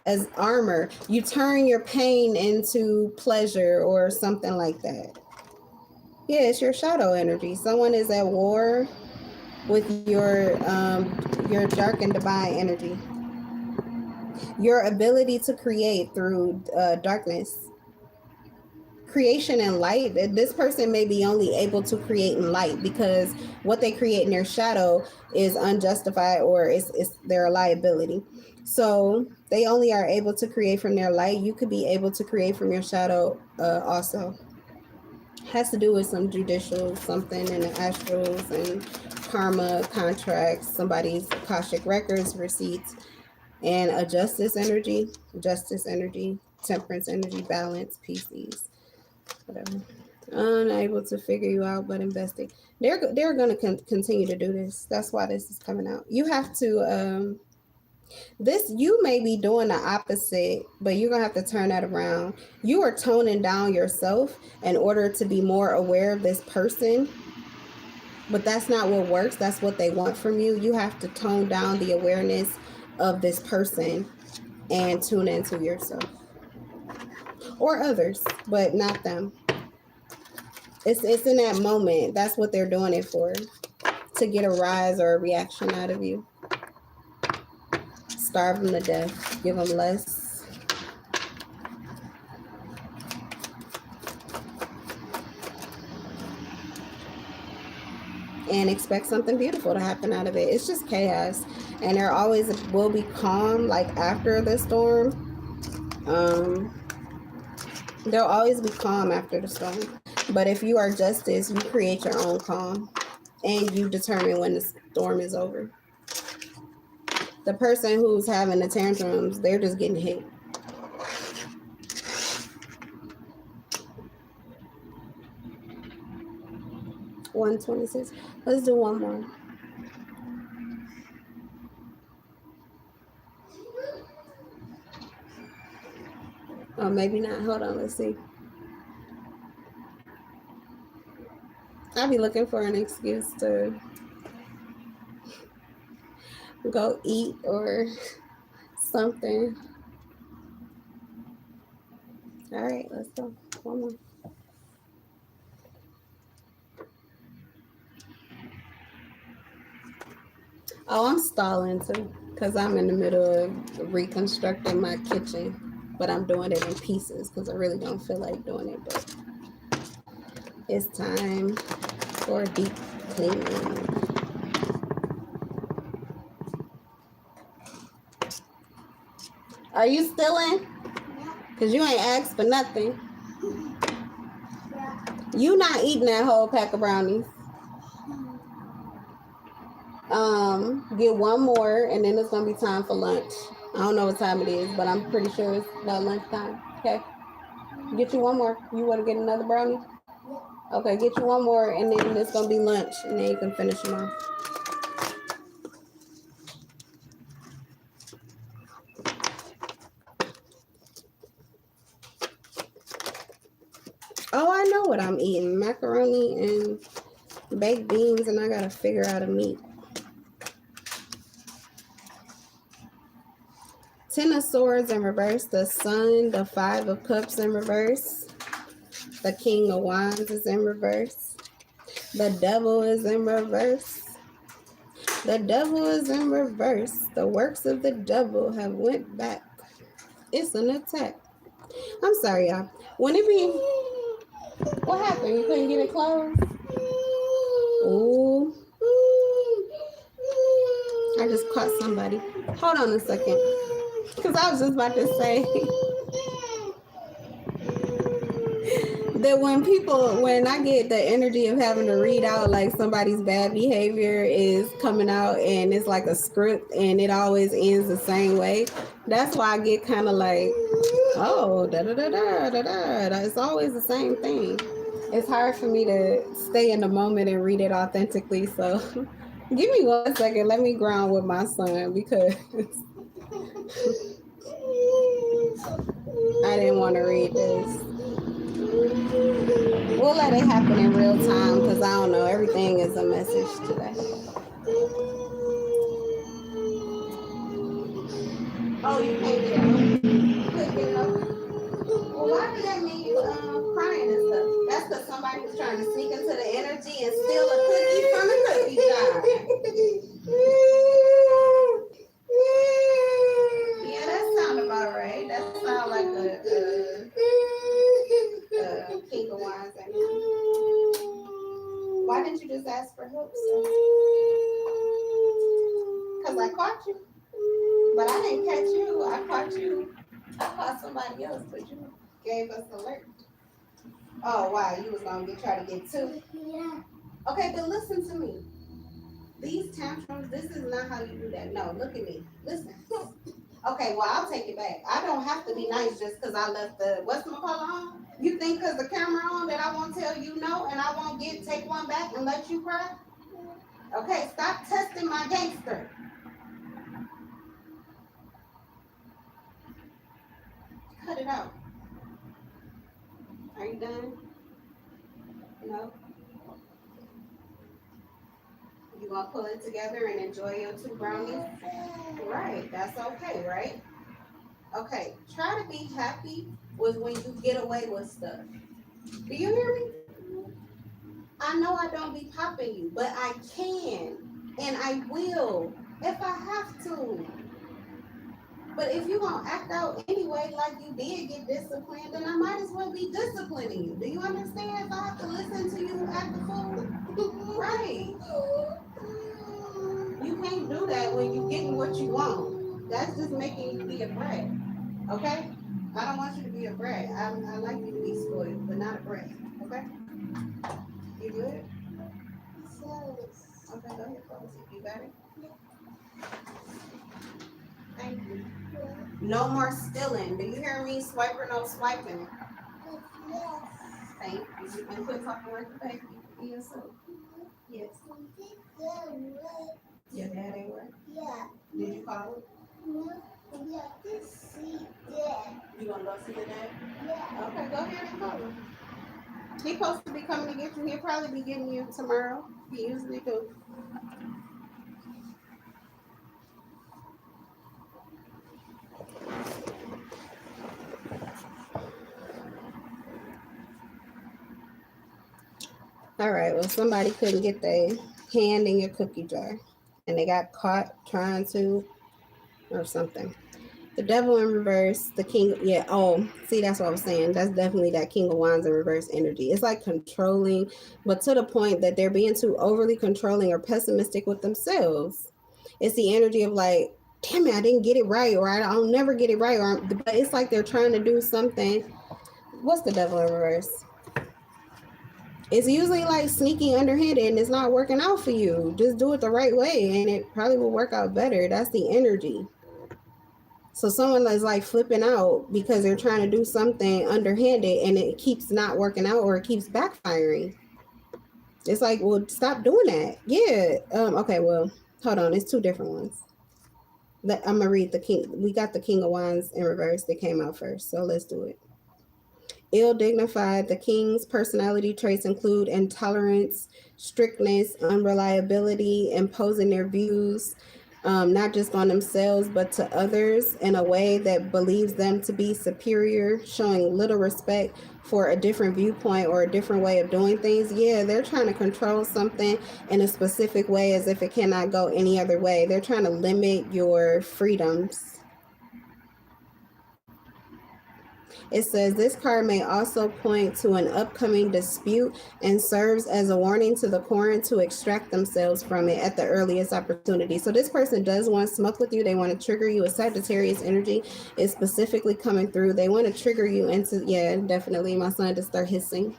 as armor. You turn your pain into pleasure or something like that. Yeah, it's your shadow energy. Someone is at war with your dark and divine energy. Your ability to create through darkness. creation in light, this person may be only able to create in light because what they create in their shadow is unjustified, or it's their liability. So they only are able to create from their light. You could be able to create from your shadow also. Has to do with some judicial something in the astrals and karma, contracts, somebody's Akashic records, receipts, and a justice energy, temperance energy, balance, Pisces, whatever. Unable to figure you out, but investing. They're going to continue to do this. That's why this is coming out. You have to you may be doing the opposite, but you're gonna have to turn that around. You are toning down yourself in order to be more aware of this person, but that's not what works. That's what they want from you. You have to tone down the awareness of this person and tune into yourself or others, but not them. It's in that moment. That's what they're doing it for, to get a rise or a reaction out of you. Starve them to death. Give them less. And expect something beautiful to happen out of it. It's just chaos. And there always will be calm, like after the storm. There'll always be calm after the storm. But if you are justice, you create your own calm. And you determine when the storm is over. The person who's having the tantrums, they're just getting hit. $126. Let's do one more. Oh, maybe not. Hold on, let's see. I'll be looking for an excuse to go eat or something. All right, let's go. One more. Oh, I'm stalling too because I'm in the middle of reconstructing my kitchen, but I'm doing it in pieces because I really don't feel like doing it, but it's time for a deep cleaning. Are you still in? Because you ain't asked for nothing. You not eating that whole pack of brownies. Get one more, and then it's going to be time for lunch. I don't know what time it is, but I'm pretty sure it's about lunchtime. Okay. Get you one more. You want to get another brownie? Okay, get you one more, and then it's going to be lunch, and then you can finish them off. Oh, I know what I'm eating. Macaroni and baked beans, and I got to figure out a meat. Ten of Swords in reverse, the Sun, the Five of Cups in reverse, the King of Wands is in reverse, the Devil is in reverse, the Devil is in reverse, the works of the devil have went back. It's an attack. I'm sorry, y'all. What happened? You couldn't get it closed? Ooh. I just caught somebody. Hold on a second. Because I was just about to say that when I get the energy of having to read out like somebody's bad behavior is coming out and it's like a script and it always ends the same way, that's why I get kind of like, oh, da-da-da-da-da-da. It's always the same thing. It's hard for me to stay in the moment and read it authentically. So give me 1 second. Let me ground with my son because I didn't want to read this. We'll let it happen in real time because I don't know. Everything is a message today. Oh, you can't get it open? You couldn't get it open? Well, why did that mean you crying and stuff? That's because somebody was trying to sneak into the energy and steal a cookie from the cookie jar. Yeah, that sounds about right. That sounds like a hope so. Because I caught you. But I didn't catch you. I caught you. I caught somebody else, but you gave us alert. Oh, wow. You was going to try to get two. Yeah. Okay, but listen to me. These tantrums, this is not how you do that. No, look at me. Listen. Okay, well, I'll take it back. I don't have to be nice just because I left the whatchamacallit on. You think because the camera on that I won't tell you no and I won't take one back and let you cry? Okay, stop testing my gangster. Cut it out. Are you done? No? You gonna pull it together and enjoy your two brownies? Right, that's okay, right? Okay, try to be happy with when you get away with stuff. Do you hear me? I know I don't be popping you, but I can and I will if I have to. But if you gonna act out anyway, like you did get disciplined, then I might as well be disciplining you. Do you understand? If I have to listen to you act the fool, right? You can't do that when you getting what you want. That's just making you be a brat. Okay? I don't want you to be a brat. I like you to be spoiled, but not a brat. Okay? You good? Okay, go ahead, close it. You got it? Thank you. No more stealing. Do you hear me? Swiper, no swiping. Thank you. And quit talking like a baby. Be yourself. Yes. Your dad ain't work? Yeah. Did you call him? No. Yeah, to see dad. You gonna go see your dad? Yeah. Okay, go ahead and call him. He's supposed to be coming to get you. He'll probably be getting you tomorrow. He usually do. All right, well, somebody couldn't get their hand in your cookie jar and they got caught trying to or something. The devil in reverse, the king. Yeah. Oh, see, that's what I was saying. That's definitely that King of Wands in reverse energy. It's like controlling, but to the point that they're being too overly controlling or pessimistic with themselves. It's the energy of like, damn it, I didn't get it right, or I'll never get it right. But it's like they're trying to do something. What's the devil in reverse? It's usually like sneaky underhanded and it's not working out for you. Just do it the right way and it probably will work out better. That's the energy. So someone that's like flipping out because they're trying to do something underhanded and it keeps not working out or it keeps backfiring. It's like, well, stop doing that. Yeah. Okay, well, hold on. It's two different ones. I'm gonna read the king. We got the King of Wands in reverse that came out first. So let's do it. Ill-dignified, the king's personality traits include intolerance, strictness, unreliability, imposing their views, not just on themselves, but to others in a way that believes them to be superior, showing little respect for a different viewpoint or a different way of doing things. Yeah, they're trying to control something in a specific way as if it cannot go any other way. They're trying to limit your freedoms. It says this card may also point to an upcoming dispute and serves as a warning to the current to extract themselves from it at the earliest opportunity. So this person does want to smoke with you. They want to trigger you. A Sagittarius energy is specifically coming through. They want to trigger you into, yeah, definitely. My son just start hissing.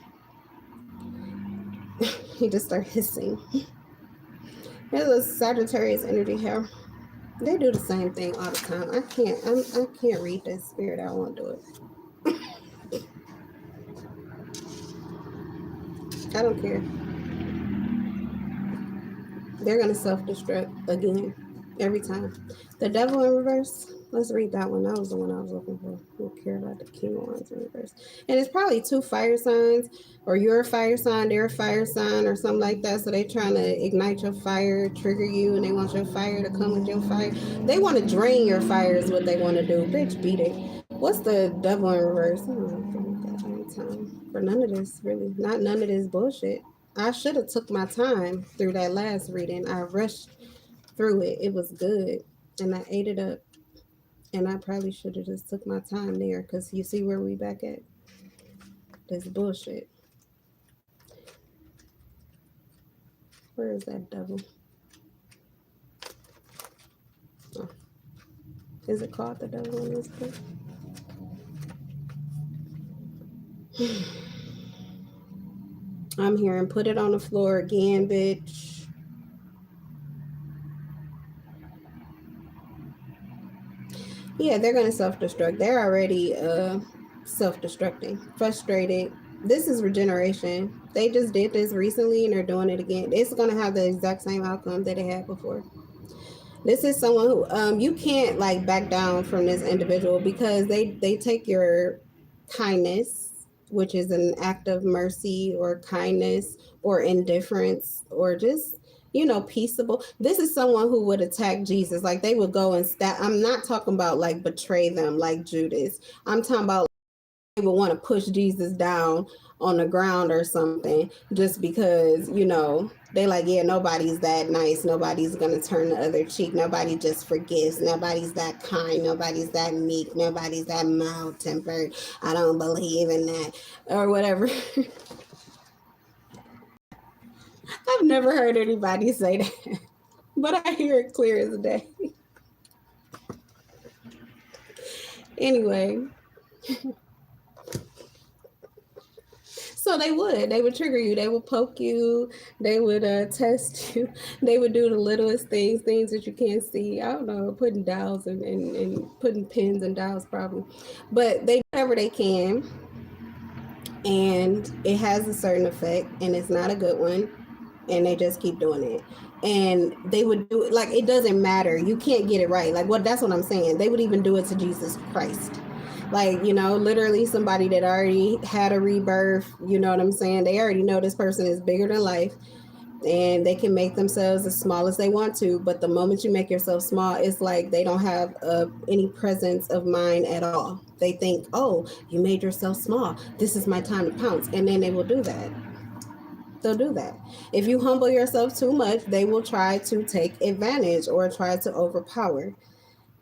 He just start hissing. Here's a Sagittarius energy here. They do the same thing all the time. I can't read this spirit. I won't do it. I don't care. They're going to self-destruct again every time. The devil in reverse. Let's read that one. That was the one I was looking for. Who care about the King of Wands in reverse? And it's probably two fire signs, or you're a fire sign, they're a fire sign, or something like that. So they're trying to ignite your fire, trigger you, and they want your fire to come with your fire. They want to drain your fire is what they want to do. Bitch, beat it. What's the devil in reverse? I don't know if I got time for none of this, really. Not none of this bullshit. I should have took my time through that last reading. I rushed through it. It was good. And I ate it up. And I probably should have just took my time there. Because you see where we back at? This bullshit. Where is that devil? Oh. Is it called the devil in this book? I'm hearing put it on the floor again, bitch. Yeah, they're going to self-destruct. They're already self-destructing, frustrated. This is regeneration. They just did this recently and they're doing it again. It's going to have the exact same outcome that it had before. This is someone who you can't like back down from this individual because they take your kindness, which is an act of mercy or kindness or indifference or just, you know, peaceable. This is someone who would attack Jesus. Like they would go and stab. I'm not talking about like betray them like Judas. I'm talking about they would want to push Jesus down on the ground or something just because, you know, they like, yeah, nobody's that nice. Nobody's going to turn the other cheek. Nobody just forgives. Nobody's that kind. Nobody's that meek. Nobody's that mild-tempered. I don't believe in that or whatever. I've never heard anybody say that, but I hear it clear as day. Anyway. So they would trigger you. They would poke you. They would test you. They would do the littlest things that you can't see. I don't know, putting dials and putting pins and dials probably. But they do whatever they can. And it has a certain effect and it's not a good one. And they just keep doing it. And they would do it like it doesn't matter. You can't get it right. Like that's what I'm saying. They would even do it to Jesus Christ. Like, you know, literally somebody that already had a rebirth, you know what I'm saying? They already know this person is bigger than life and they can make themselves as small as they want to. But the moment you make yourself small, it's like they don't have any presence of mind at all. They think, oh, you made yourself small. This is my time to pounce. And then they will do that. They'll do that. If you humble yourself too much, they will try to take advantage or try to overpower.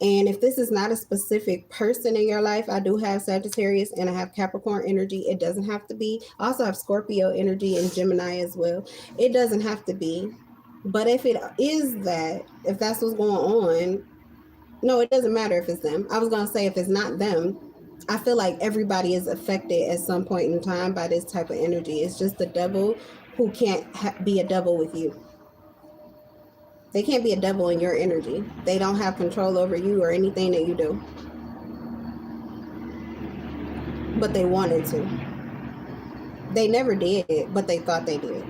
And if this is not a specific person in your life, I do have Sagittarius and I have Capricorn energy. It doesn't have to be. I also have Scorpio energy and Gemini as well. It doesn't have to be. But if it is that, if that's what's going on, no, it doesn't matter if it's them. I was going to say if it's not them, I feel like everybody is affected at some point in time by this type of energy. It's just the devil who can't be a devil with you. They can't be a devil in your energy. They don't have control over you or anything that you do. But they wanted to. They never did, but they thought they did.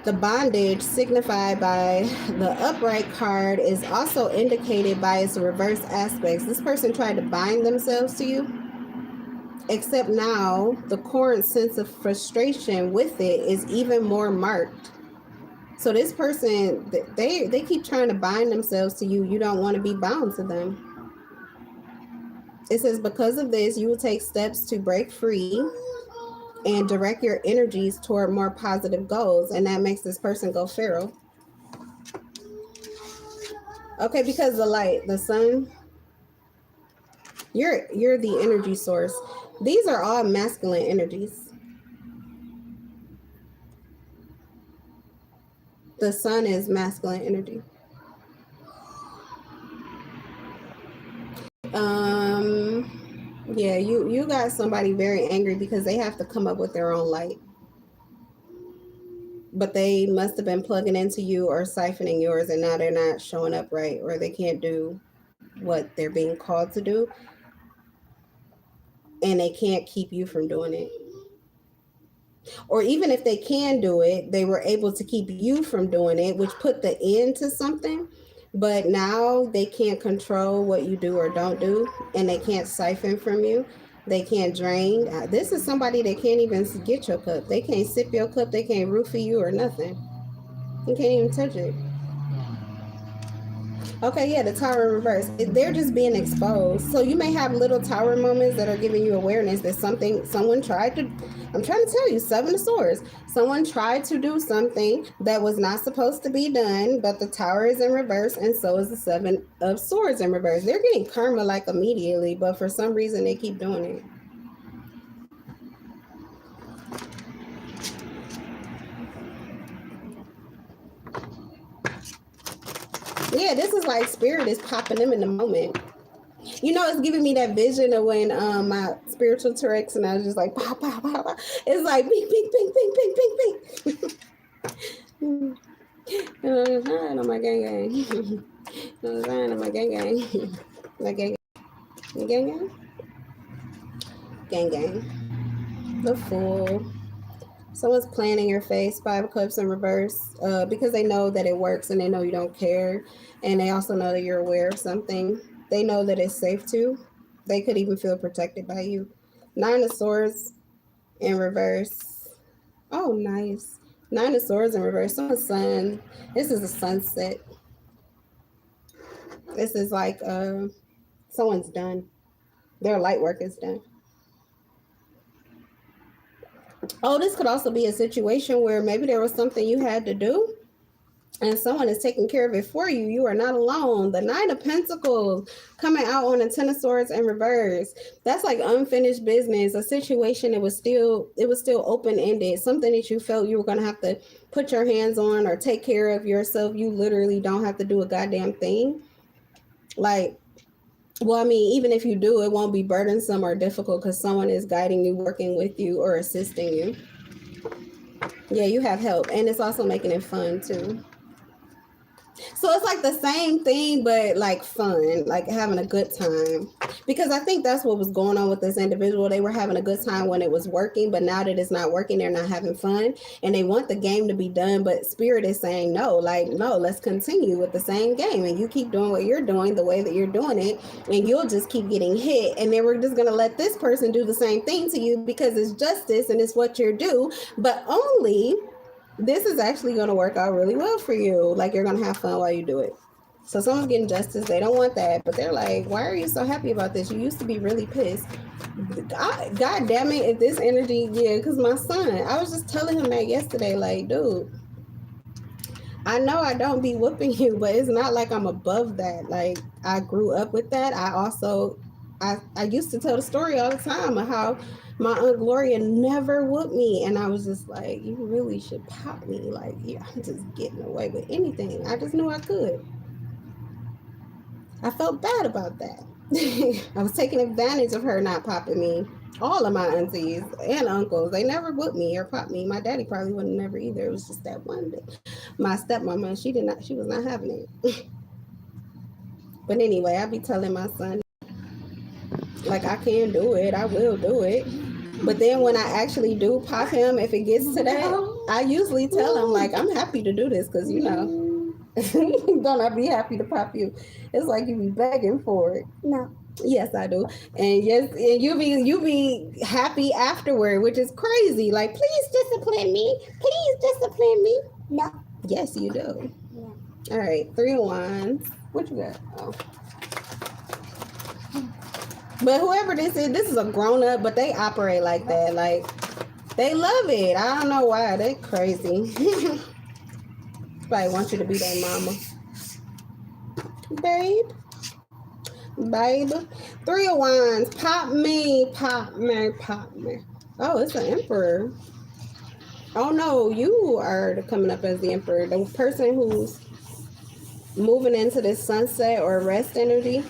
The bondage signified by the upright card is also indicated by its reverse aspects. This person tried to bind themselves to you, except now the current sense of frustration with it is even more marked. So this person, they keep trying to bind themselves to you. You don't want to be bound to them. It says, because of this, you will take steps to break free and direct your energies toward more positive goals. And that makes this person go feral. Okay, because the light, the sun, you're the energy source. These are all masculine energies. The sun is masculine energy. Yeah, you got somebody very angry because they have to come up with their own light. But they must have been plugging into you or siphoning yours, and now they're not showing up right, or they can't do what they're being called to do. And they can't keep you from doing it. Or even if they can do it, they were able to keep you from doing it, which put the end to something. But now they can't control what you do or don't do, and they can't siphon from you. They can't drain. This is somebody that can't even get your cup. They can't sip your cup. They can't roofie you or nothing. You can't even touch it. Okay, yeah, the Tower in reverse. They're just being exposed. So you may have little Tower moments that are giving you awareness that someone tried to, I'm trying to tell you, Seven of Swords. Someone tried to do something that was not supposed to be done, but the Tower is in reverse, and so is the Seven of Swords in reverse. They're getting karma like immediately, but for some reason they keep doing it. Yeah, this is like spirit is popping them in the moment. You know, it's giving me that vision of when my spiritual T-Rex and I was just like, pow, pow, pow, pow. It's like, ping, ping, ping, ping, ping, ping, ping. Hi, on my gang gang. Hi, on my gang gang. My gang gang. Gang gang? Gang gang. The Fool. Someone's playing in your face, 5 of Cups in reverse, because they know that it works and they know you don't care. And they also know that you're aware of something. They know that it's safe to. They could even feel protected by you. 9 of Swords in reverse. Oh, nice. 9 of Swords in reverse. Someone's sun. This is a sunset. This is like someone's done. Their light work is done. Oh, this could also be a situation where maybe there was something you had to do and someone is taking care of it for you. You are not alone. The 9 of Pentacles coming out on the 10 of Swords in reverse. That's like unfinished business, a situation that was still open-ended, something that you felt you were going to have to put your hands on or take care of yourself. You literally don't have to do a goddamn thing. Like, well, I mean, even if you do, it won't be burdensome or difficult because someone is guiding you, working with you, or assisting you. Yeah, you have help. And it's also making it fun, too. So it's like the same thing, but like fun, like having a good time. Because I think that's what was going on with this individual. They were having a good time when it was working, but now that it's not working, they're not having fun. And they want the game to be done, but Spirit is saying no, like, no, let's continue with the same game. And you keep doing what you're doing the way that you're doing it, and you'll just keep getting hit. And then we're just going to let this person do the same thing to you because it's justice and it's what you're due, but only... This is actually going to work out really well for you. Like, you're going to have fun while you do it. So someone's getting justice. They don't want that. But they're like, why are you so happy about this? You used to be really pissed. God damn it. If this energy, yeah, because my son, I was just telling him that yesterday. Like, dude, I know I don't be whooping you, but it's not like I'm above that. Like, I grew up with that. I used to tell the story all the time of how my Aunt Gloria never whooped me. And I was just like, you really should pop me. Like, yeah, I'm just getting away with anything. I just knew I could. I felt bad about that. I was taking advantage of her not popping me. All of my aunties and uncles, they never whooped me or popped me. My daddy probably would have never either. It was just that one day. My stepmama, she was not having it. But anyway, I be telling my son, like, I can do it. I will do it. But then when I actually do pop him, if it gets to that, I usually tell him, like, I'm happy to do this because, you know, don't I be happy to pop you? It's like you be begging for it. No. Yes, I do. And yes, and you be happy afterward, which is crazy. Like, please discipline me. Please discipline me. No. Yes, you do. Yeah. All right, 3 of Wands. What you got? Oh. But whoever this is a grown-up, but they operate like that. Like, they love it. I don't know why. They crazy. Probably want you to be their mama. Babe. 3 of Wands. Pop me. Pop me. Pop me. Oh, it's the Emperor. Oh, no. You are coming up as the Emperor. The person who's moving into this sunset or rest energy.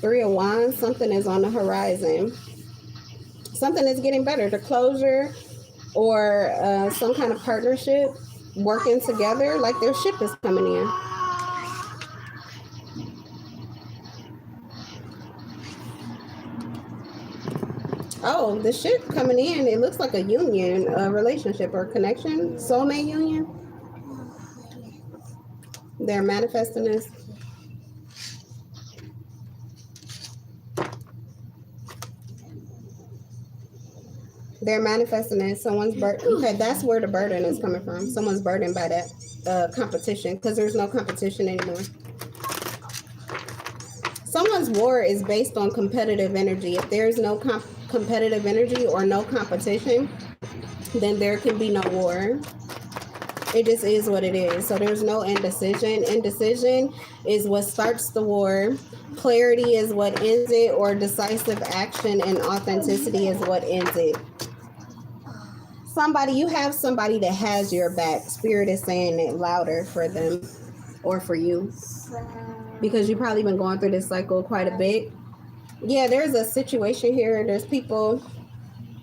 3 of Wands, something is on the horizon. Something is getting better. The closure or some kind of partnership, working together, like their ship is coming in. Oh, the ship coming in, it looks like a union, a relationship or connection, soulmate union. They're manifesting this. They're manifesting it. Someone's burden. Okay, that's where the burden is coming from. Someone's burdened by that competition because there's no competition anymore. Someone's war is based on competitive energy. If there's no competitive energy or no competition, then there can be no war. It just is what it is. So there's no indecision. Indecision is what starts the war. Clarity is what ends it, or decisive action and authenticity is what ends it. you have somebody that has your back. Spirit is saying it louder for them or for you, because you've probably been going through this cycle quite a bit. Yeah, there's a situation here. There's people,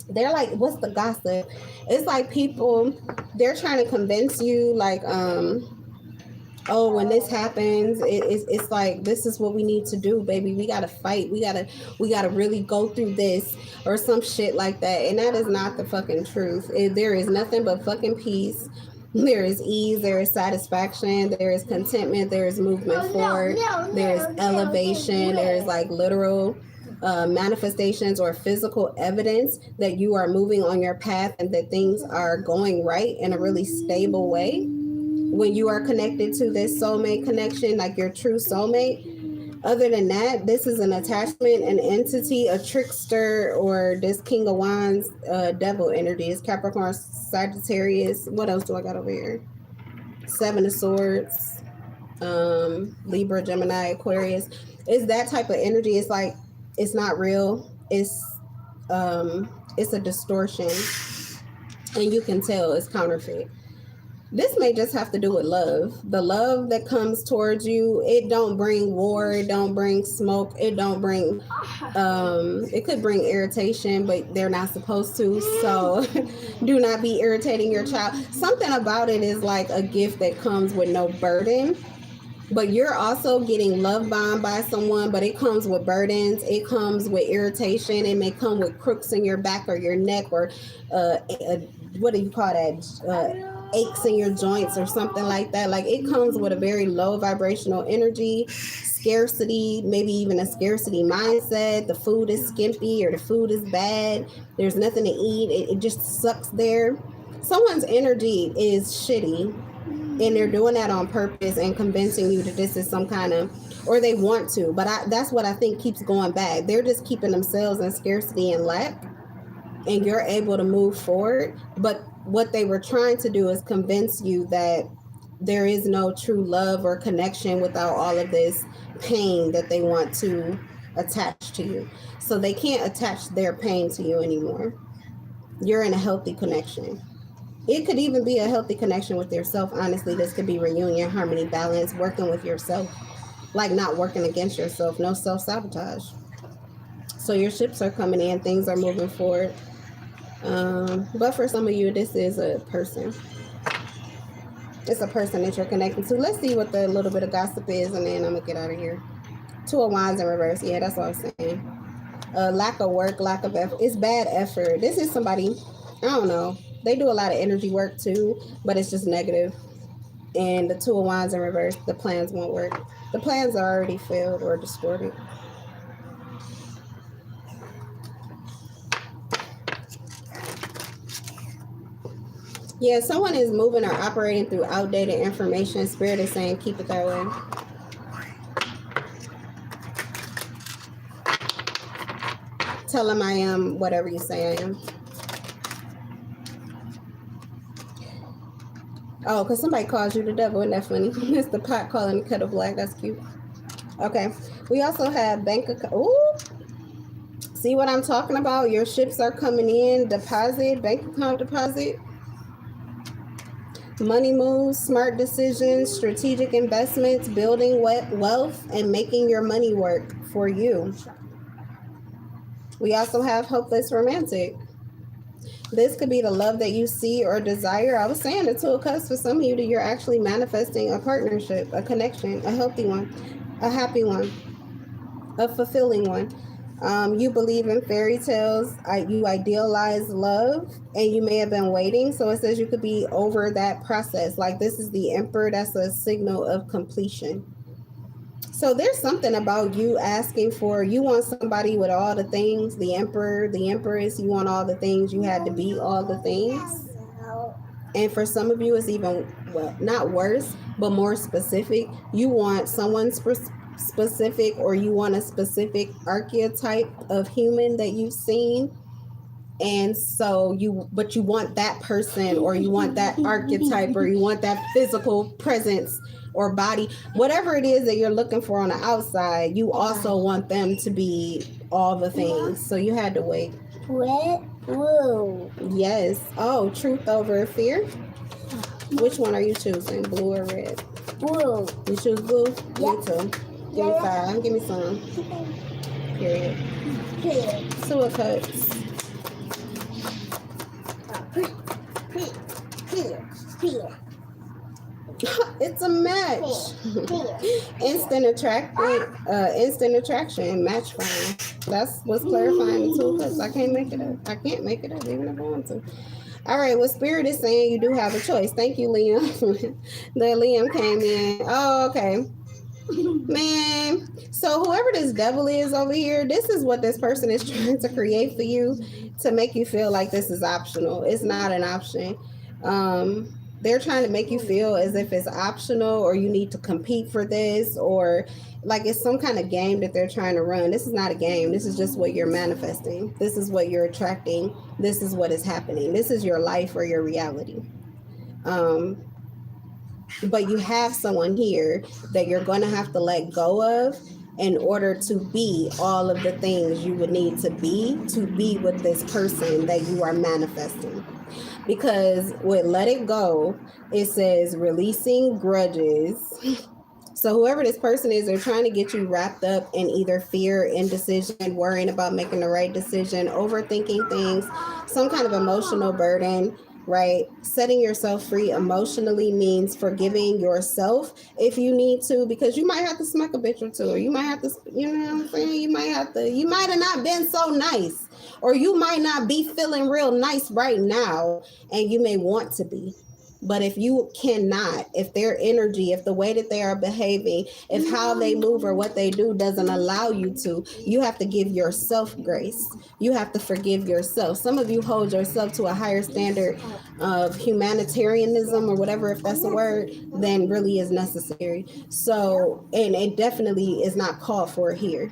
they're like, what's the gossip? It's like people, they're trying to convince you, like, oh, when this happens, it's like, this is what we need to do, baby. We gotta fight. We gotta really go through this or some shit like that. And that is not the fucking truth. There is nothing but fucking peace. There is ease. There is satisfaction. There is contentment. There is movement forward. There is elevation. There is like literal manifestations or physical evidence that you are moving on your path and that things are going right in a really stable way. When you are connected to this soulmate connection, like your true soulmate. Other than that, this is an attachment, an entity, a trickster, or this King of Wands devil energy. It's Capricorn, Sagittarius. What else do I got over here? Seven of Swords, Libra, Gemini, Aquarius. It's that type of energy. It's like, it's not real. It's a distortion, and you can tell it's counterfeit. This may just have to do with love. The love that comes towards you, it don't bring war, it don't bring smoke, it don't bring, it could bring irritation, but they're not supposed to. So do not be irritating your child. Something about it is like a gift that comes with no burden. But you're also getting love bombed by someone, but it comes with burdens. It comes with irritation. It may come with crooks in your back or your neck, or what do you call that? Aches in your joints or something like that. Like, it comes with a very low vibrational energy, scarcity, maybe even a scarcity mindset. The food is skimpy or the food is bad. There's nothing to eat. It just sucks there. Someone's energy is shitty, and they're doing that on purpose and convincing you that this is some kind of, or they want to, but that's what I think keeps going back. They're just keeping themselves in scarcity and lack, and you're able to move forward. But what they were trying to do is convince you that there is no true love or connection without all of this pain that they want to attach to you. So they can't attach their pain to you anymore. You're in a healthy connection. It could even be a healthy connection with yourself. Honestly, this could be reunion, harmony, balance, working with yourself, like not working against yourself, no self-sabotage. So your ships are coming in, things are moving forward. But for some of you, this is a person. It's a person that you're connecting to. Let's see what the little bit of gossip is, and then I'm gonna get out of here. Two of Wands in reverse. Yeah, that's what I was saying. Lack of work, lack of effort. It's bad effort. This is somebody, I don't know. They do a lot of energy work too, but it's just negative. And the Two of Wands in reverse, the plans won't work. The plans are already failed or distorted. Yeah, someone is moving or operating through outdated information. Spirit is saying keep it that way. Tell them I am whatever you say I am. Oh, because somebody calls you the devil. Isn't that funny? It's the pot calling the kettle black. That's cute. Okay. We also have bank account. Ooh. See what I'm talking about? Your ships are coming in. Deposit, bank account deposit. Money moves, smart decisions, strategic investments, building wealth, and making your money work for you. We also have hopeless romantic. This could be the love that you see or desire. I was saying the Two of Cups, for some of you, that you're actually manifesting a partnership, a connection, a healthy one, a happy one, a fulfilling one. You believe in fairy tales. You idealize love, and you may have been waiting. So it says you could be over that process. Like, this is the Emperor. That's a signal of completion. So there's something about you asking for, you want somebody with all the things, the Emperor, the Empress, you want all the things, you had to be all the things. And for some of you, it's even, well, not worse, but more specific. You want someone specific, or you want a specific archetype of human that you've seen. And so you want that person, or you want that archetype, or you want that physical presence or body, whatever it is that you're looking for on the outside, you also want them to be all the things. So you had to wait. Whoa. Yes. Oh, truth over fear. Which one are you choosing? Blue or red? Blue. You choose blue? Yeah. Me too. Give me Yeah. 5. Give me some. Period. Here. 2 of cups. Here. It's a match. Instant attraction, match fine. That's what's clarifying the 2 of cups. I can't make it up. I can't make it up even if I want to. All right, what Spirit is saying, you do have a choice. Thank you, Liam. The Liam came in. Oh, okay. Man, so whoever this devil is over here, this is what this person is trying to create for you to make you feel like this is optional. It's not an option. They're trying to make you feel as if it's optional or you need to compete for this or like it's some kind of game that they're trying to run. This is not a game. This is just what you're manifesting. This is what you're attracting. This is what is happening. This is your life or your reality. But you have someone here that you're going to have to let go of in order to be all of the things you would need to be with this person that you are manifesting. Because with let it go, it says releasing grudges. So whoever this person is, they're trying to get you wrapped up in either fear, indecision, worrying about making the right decision, overthinking things, some kind of emotional burden, right? Setting yourself free emotionally means forgiving yourself if you need to, because you might have to smack a bitch or two, or you might have to, you know what I'm saying? You might have not been so nice, or you might not be feeling real nice right now, and you may want to be. But if you cannot, if their energy, if the way that they are behaving, if how they move or what they do doesn't allow you to, you have to give yourself grace. You have to forgive yourself. Some of you hold yourself to a higher standard of humanitarianism or whatever, if that's a word, than really is necessary. So, and it definitely is not called for here.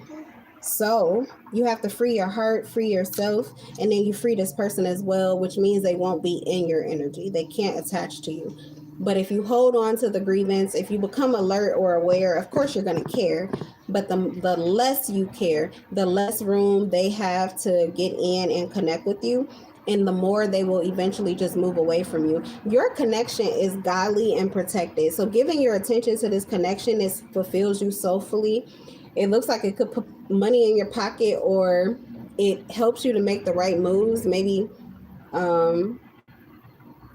So you have to free your heart, free yourself, and then you free this person as well, which means they won't be in your energy. They can't attach to you. But if you hold on to the grievance, if you become alert or aware, of course you're going to care. But the less you care, the less room they have to get in and connect with you. And the more they will eventually just move away from you. Your connection is godly and protected. So giving your attention to this connection fulfills you soulfully. It looks like it could put money in your pocket, or it helps you to make the right moves. Maybe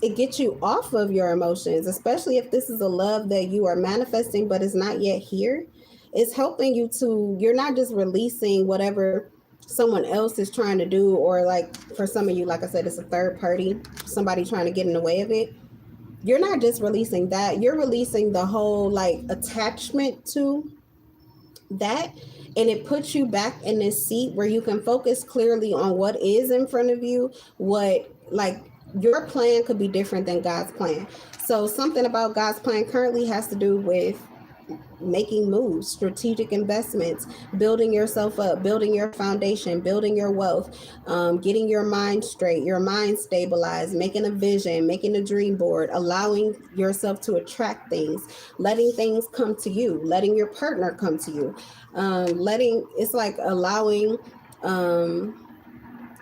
it gets you off of your emotions, especially if this is a love that you are manifesting but is not yet here. It's helping you to, you're not just releasing whatever someone else is trying to do, or like for some of you, like I said, it's a third party, somebody trying to get in the way of it. You're not just releasing that, you're releasing the whole like attachment to that, and it puts you back in this seat where you can focus clearly on what is in front of you. What, like, your plan could be different than God's plan. So something about God's plan currently has to do with making moves, strategic investments, building yourself up, building your foundation, building your wealth, getting your mind straight, your mind stabilized, making a vision, making a dream board, allowing yourself to attract things, letting things come to you, letting your partner come to you, it's like allowing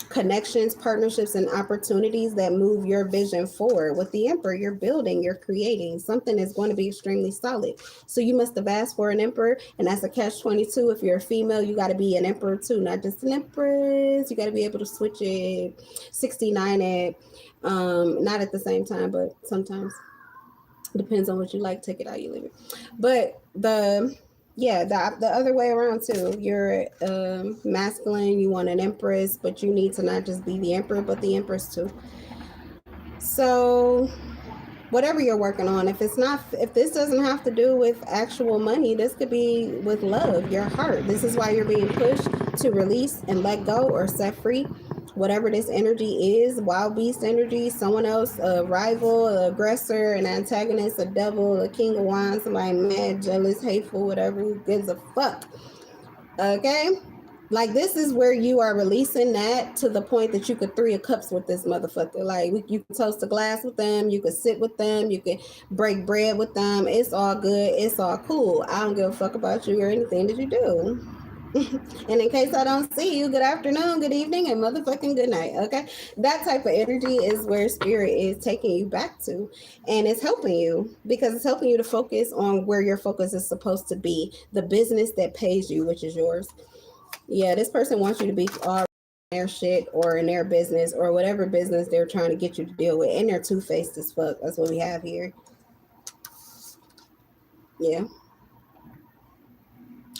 connections, partnerships, and opportunities that move your vision forward. With the Emperor, you're building, you're creating. Something is going to be extremely solid. So you must have asked for an Emperor, and that's a catch-22. If you're a female, you got to be an Emperor too, not just an Empress. You got to be able to switch it, 69 it, not at the same time, but sometimes. Depends on what you like. Take it out, you leave it. But the other way around too. You're masculine, you want an empress, but you need to not just be the emperor, but the empress too. So whatever you're working on, if this doesn't have to do with actual money, this could be with love, your heart. This is why you're being pushed to release and let go or set free whatever this energy is, wild beast energy, someone else, a rival, an aggressor, an antagonist, a devil, a king of wands, somebody mad, jealous, hateful, whatever, who gives a fuck. Okay? Like, this is where you are releasing that to the point that you could 3 of cups with this motherfucker. Like, you can toast a glass with them, you could sit with them, you can break bread with them. It's all good. It's all cool. I don't give a fuck about you or anything that you do. And in case I don't see you, good afternoon, good evening, and motherfucking good night. Okay. That type of energy is where spirit is taking you back to. And it's helping you because it's helping you to focus on where your focus is supposed to be, the business that pays you, which is yours. Yeah, this person wants you to be all in their shit or in their business or whatever business they're trying to get you to deal with. And they're two-faced as fuck. That's what we have here. Yeah.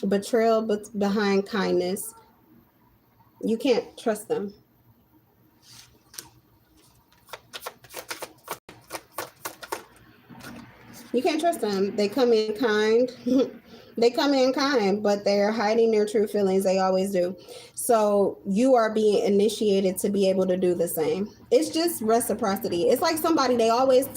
Betrayal behind kindness. You can't trust them. You can't trust them. They come in kind. They come in kind, but they're hiding their true feelings. They always do. So you are being initiated to be able to do the same. It's just reciprocity. It's like somebody they always,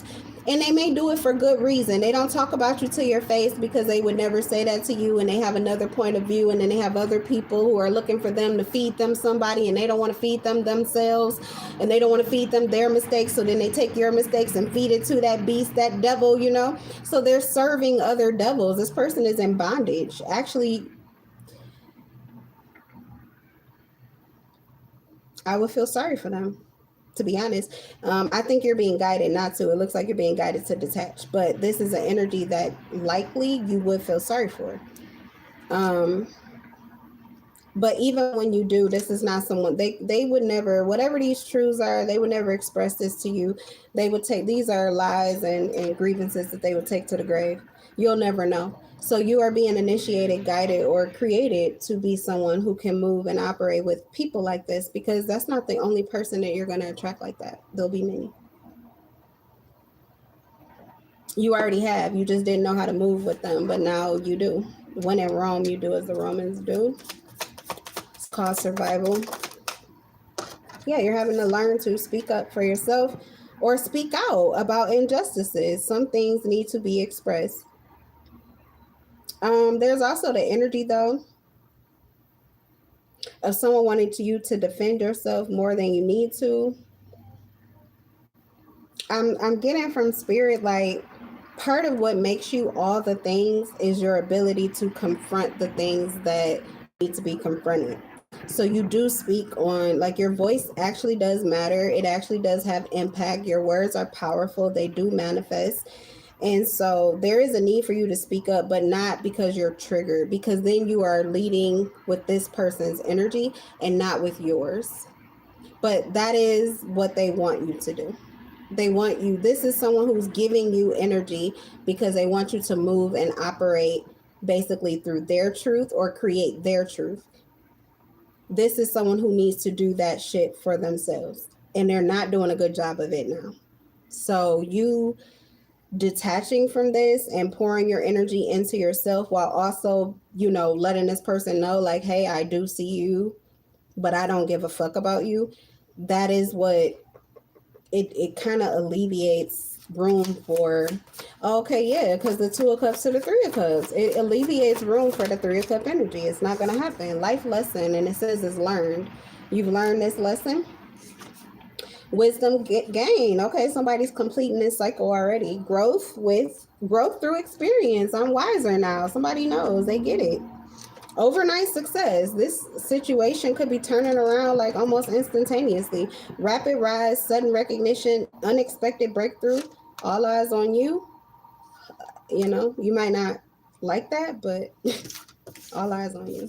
and they may do it for good reason. They don't talk about you to your face because they would never say that to you, and they have another point of view, and then they have other people who are looking for them to feed them somebody, and they don't want to feed them themselves, and they don't want to feed them their mistakes. So then they take your mistakes and feed it to that beast, that devil, you know. So they're serving other devils. This person is in bondage. Actually, I would feel sorry for them, to be honest. I think you're being guided not to. It looks like you're being guided to detach, but this is an energy that likely you would feel sorry for. But even when you do, this is not someone they would never, whatever these truths are, they would never express this to you. They would take, these are lies and grievances that they would take to the grave. You'll never know. So you are being initiated, guided, or created to be someone who can move and operate with people like this, because that's not the only person that you're going to attract like that. There'll be many. You already have. You just didn't know how to move with them, but now you do. When in Rome, you do as the Romans do. It's called survival. Yeah, you're having to learn to speak up for yourself or speak out about injustices. Some things need to be expressed. There's also the energy, though, of someone wanting you to defend yourself more than you need to. I'm getting from spirit, like, part of what makes you all the things is your ability to confront the things that need to be confronted. So you do speak on, like, your voice actually does matter. It actually does have impact. Your words are powerful. They do manifest. And so there is a need for you to speak up, but not because you're triggered, because then you are leading with this person's energy and not with yours. But that is what they want you to do. They want you, this is someone who's giving you energy because they want you to move and operate basically through their truth or create their truth. This is someone who needs to do that shit for themselves, and they're not doing a good job of it now. So you detaching from this and pouring your energy into yourself while also, you know, letting this person know, like, hey, I do see you, but I don't give a fuck about you. That is what it kind of alleviates room for. Okay, yeah, because the 2 of Cups to the 3 of Cups, it alleviates room for the 3 of Cup energy. It's not going to happen. Life lesson, and it says it's learned. You've learned this lesson. Wisdom gain. Okay, somebody's completing this cycle already. Growth through experience. I'm wiser now. Somebody knows. They get it. Overnight success. This situation could be turning around like almost instantaneously. Rapid rise, sudden recognition, unexpected breakthrough. All eyes on you. You know, you might not like that, but all eyes on you.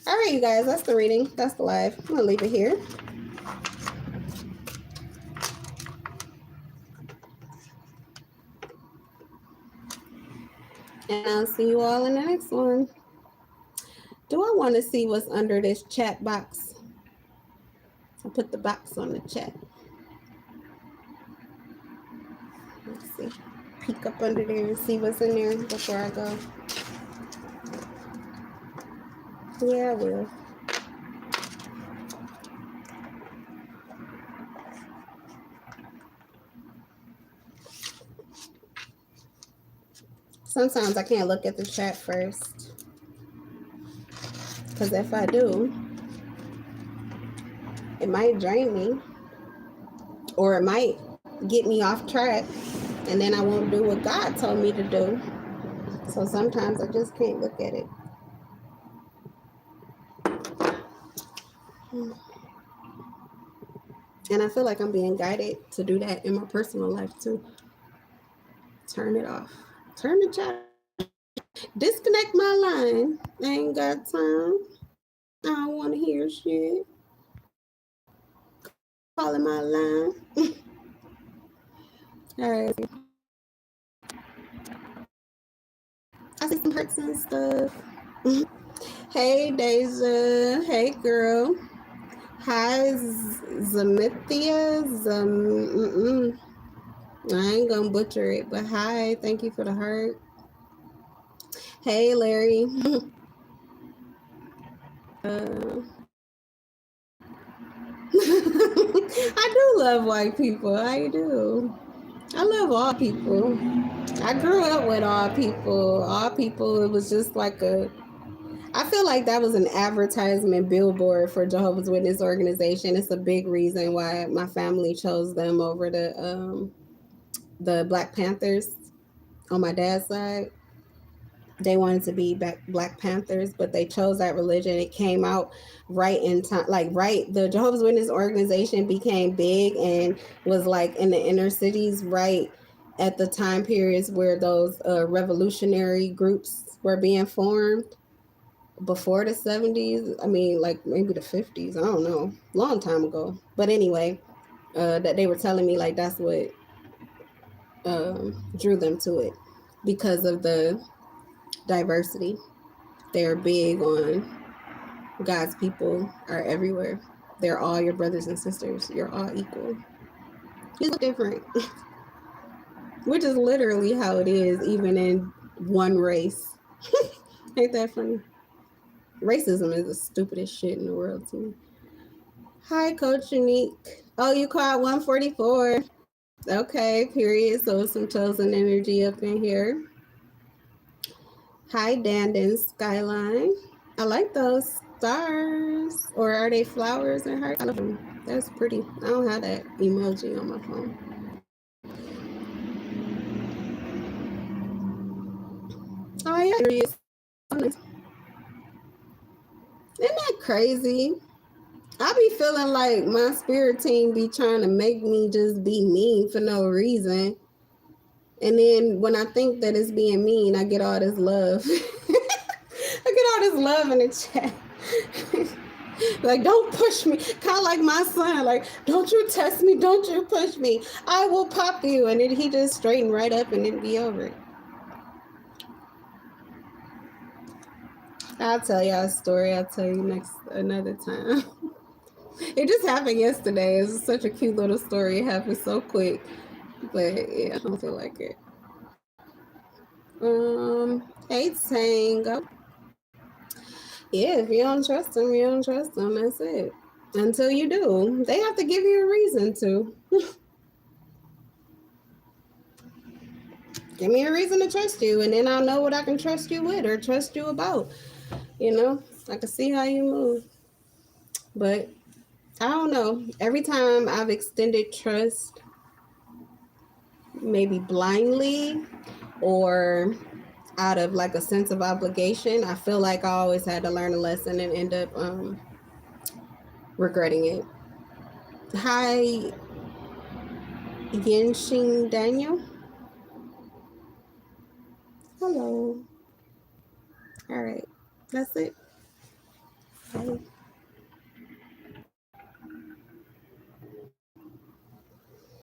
All right, you guys, that's the reading. That's the live. I'm going to leave it here. And I'll see you all in the next one. Do I want to see what's under this chat box? I'll put the box on the chat. Let's see. Peek up under there and see what's in there before I go. Yeah, I will. Sometimes I can't look at the chat first, because if I do, it might drain me, or it might get me off track, and then I won't do what God told me to do. So sometimes I just can't look at it. And I feel like I'm being guided to do that in my personal life too. Turn it off. Turn the chat. Disconnect my line. I ain't got time. I don't want to hear shit. Calling my line. All right. I see some hearts and stuff. Hey, Deja. Hey, girl. Hi, Zamithia. I ain't gonna butcher it, but hi. Thank you for the heart. Hey, Larry. I do love white people. I do. I love all people. I grew up with all people. All people, it was just like I feel like that was an advertisement billboard for Jehovah's Witness organization. It's a big reason why my family chose them over the Black Panthers on my dad's side. They wanted to be Black Panthers, but they chose that religion. It came out right in time, the Jehovah's Witness organization became big and was like in the inner cities right at the time periods where those revolutionary groups were being formed before the 70s. I mean, like maybe the 50s. I don't know. Long time ago. But anyway, that they were telling me like that's what drew them to it because of the diversity. They're big on God's people are everywhere. They're all your brothers and sisters. You're all equal. You look different, which is literally how it is, even in one race. Ain't that funny? Racism is the stupidest shit in the world to me. Hi, Coach Unique. Oh, you caught 144. Okay, period. So some chosen energy up in here. Hi, Dandon Skyline. I like those stars. Or are they flowers and hearts? I love them. That's pretty. I don't have that emoji on my phone. Oh, yeah. Isn't that crazy? I be feeling like my spirit team be trying to make me just be mean for no reason. And then when I think that it's being mean, I get all this love. I get all this love in the chat. Like, don't push me. Kind of like my son. Like, don't you test me. Don't you push me. I will pop you. And then he just straightened right up and it'd be over. I'll tell y'all a story. I'll tell you another time. It just happened yesterday. It's such a cute little story. It happened so quick. But yeah, I don't feel like it. Hey Tango. Yeah, if you don't trust them, you don't trust them. That's it. Until you do. They have to give you a reason to. Give me a reason to trust you, and then I'll know what I can trust you with or trust you about. You know, I can see how you move. But I don't know. Every time I've extended trust, maybe blindly or out of like a sense of obligation, I feel like I always had to learn a lesson and end up regretting it. Hi, Yinxing Daniel. Hello. All right. That's it. Bye.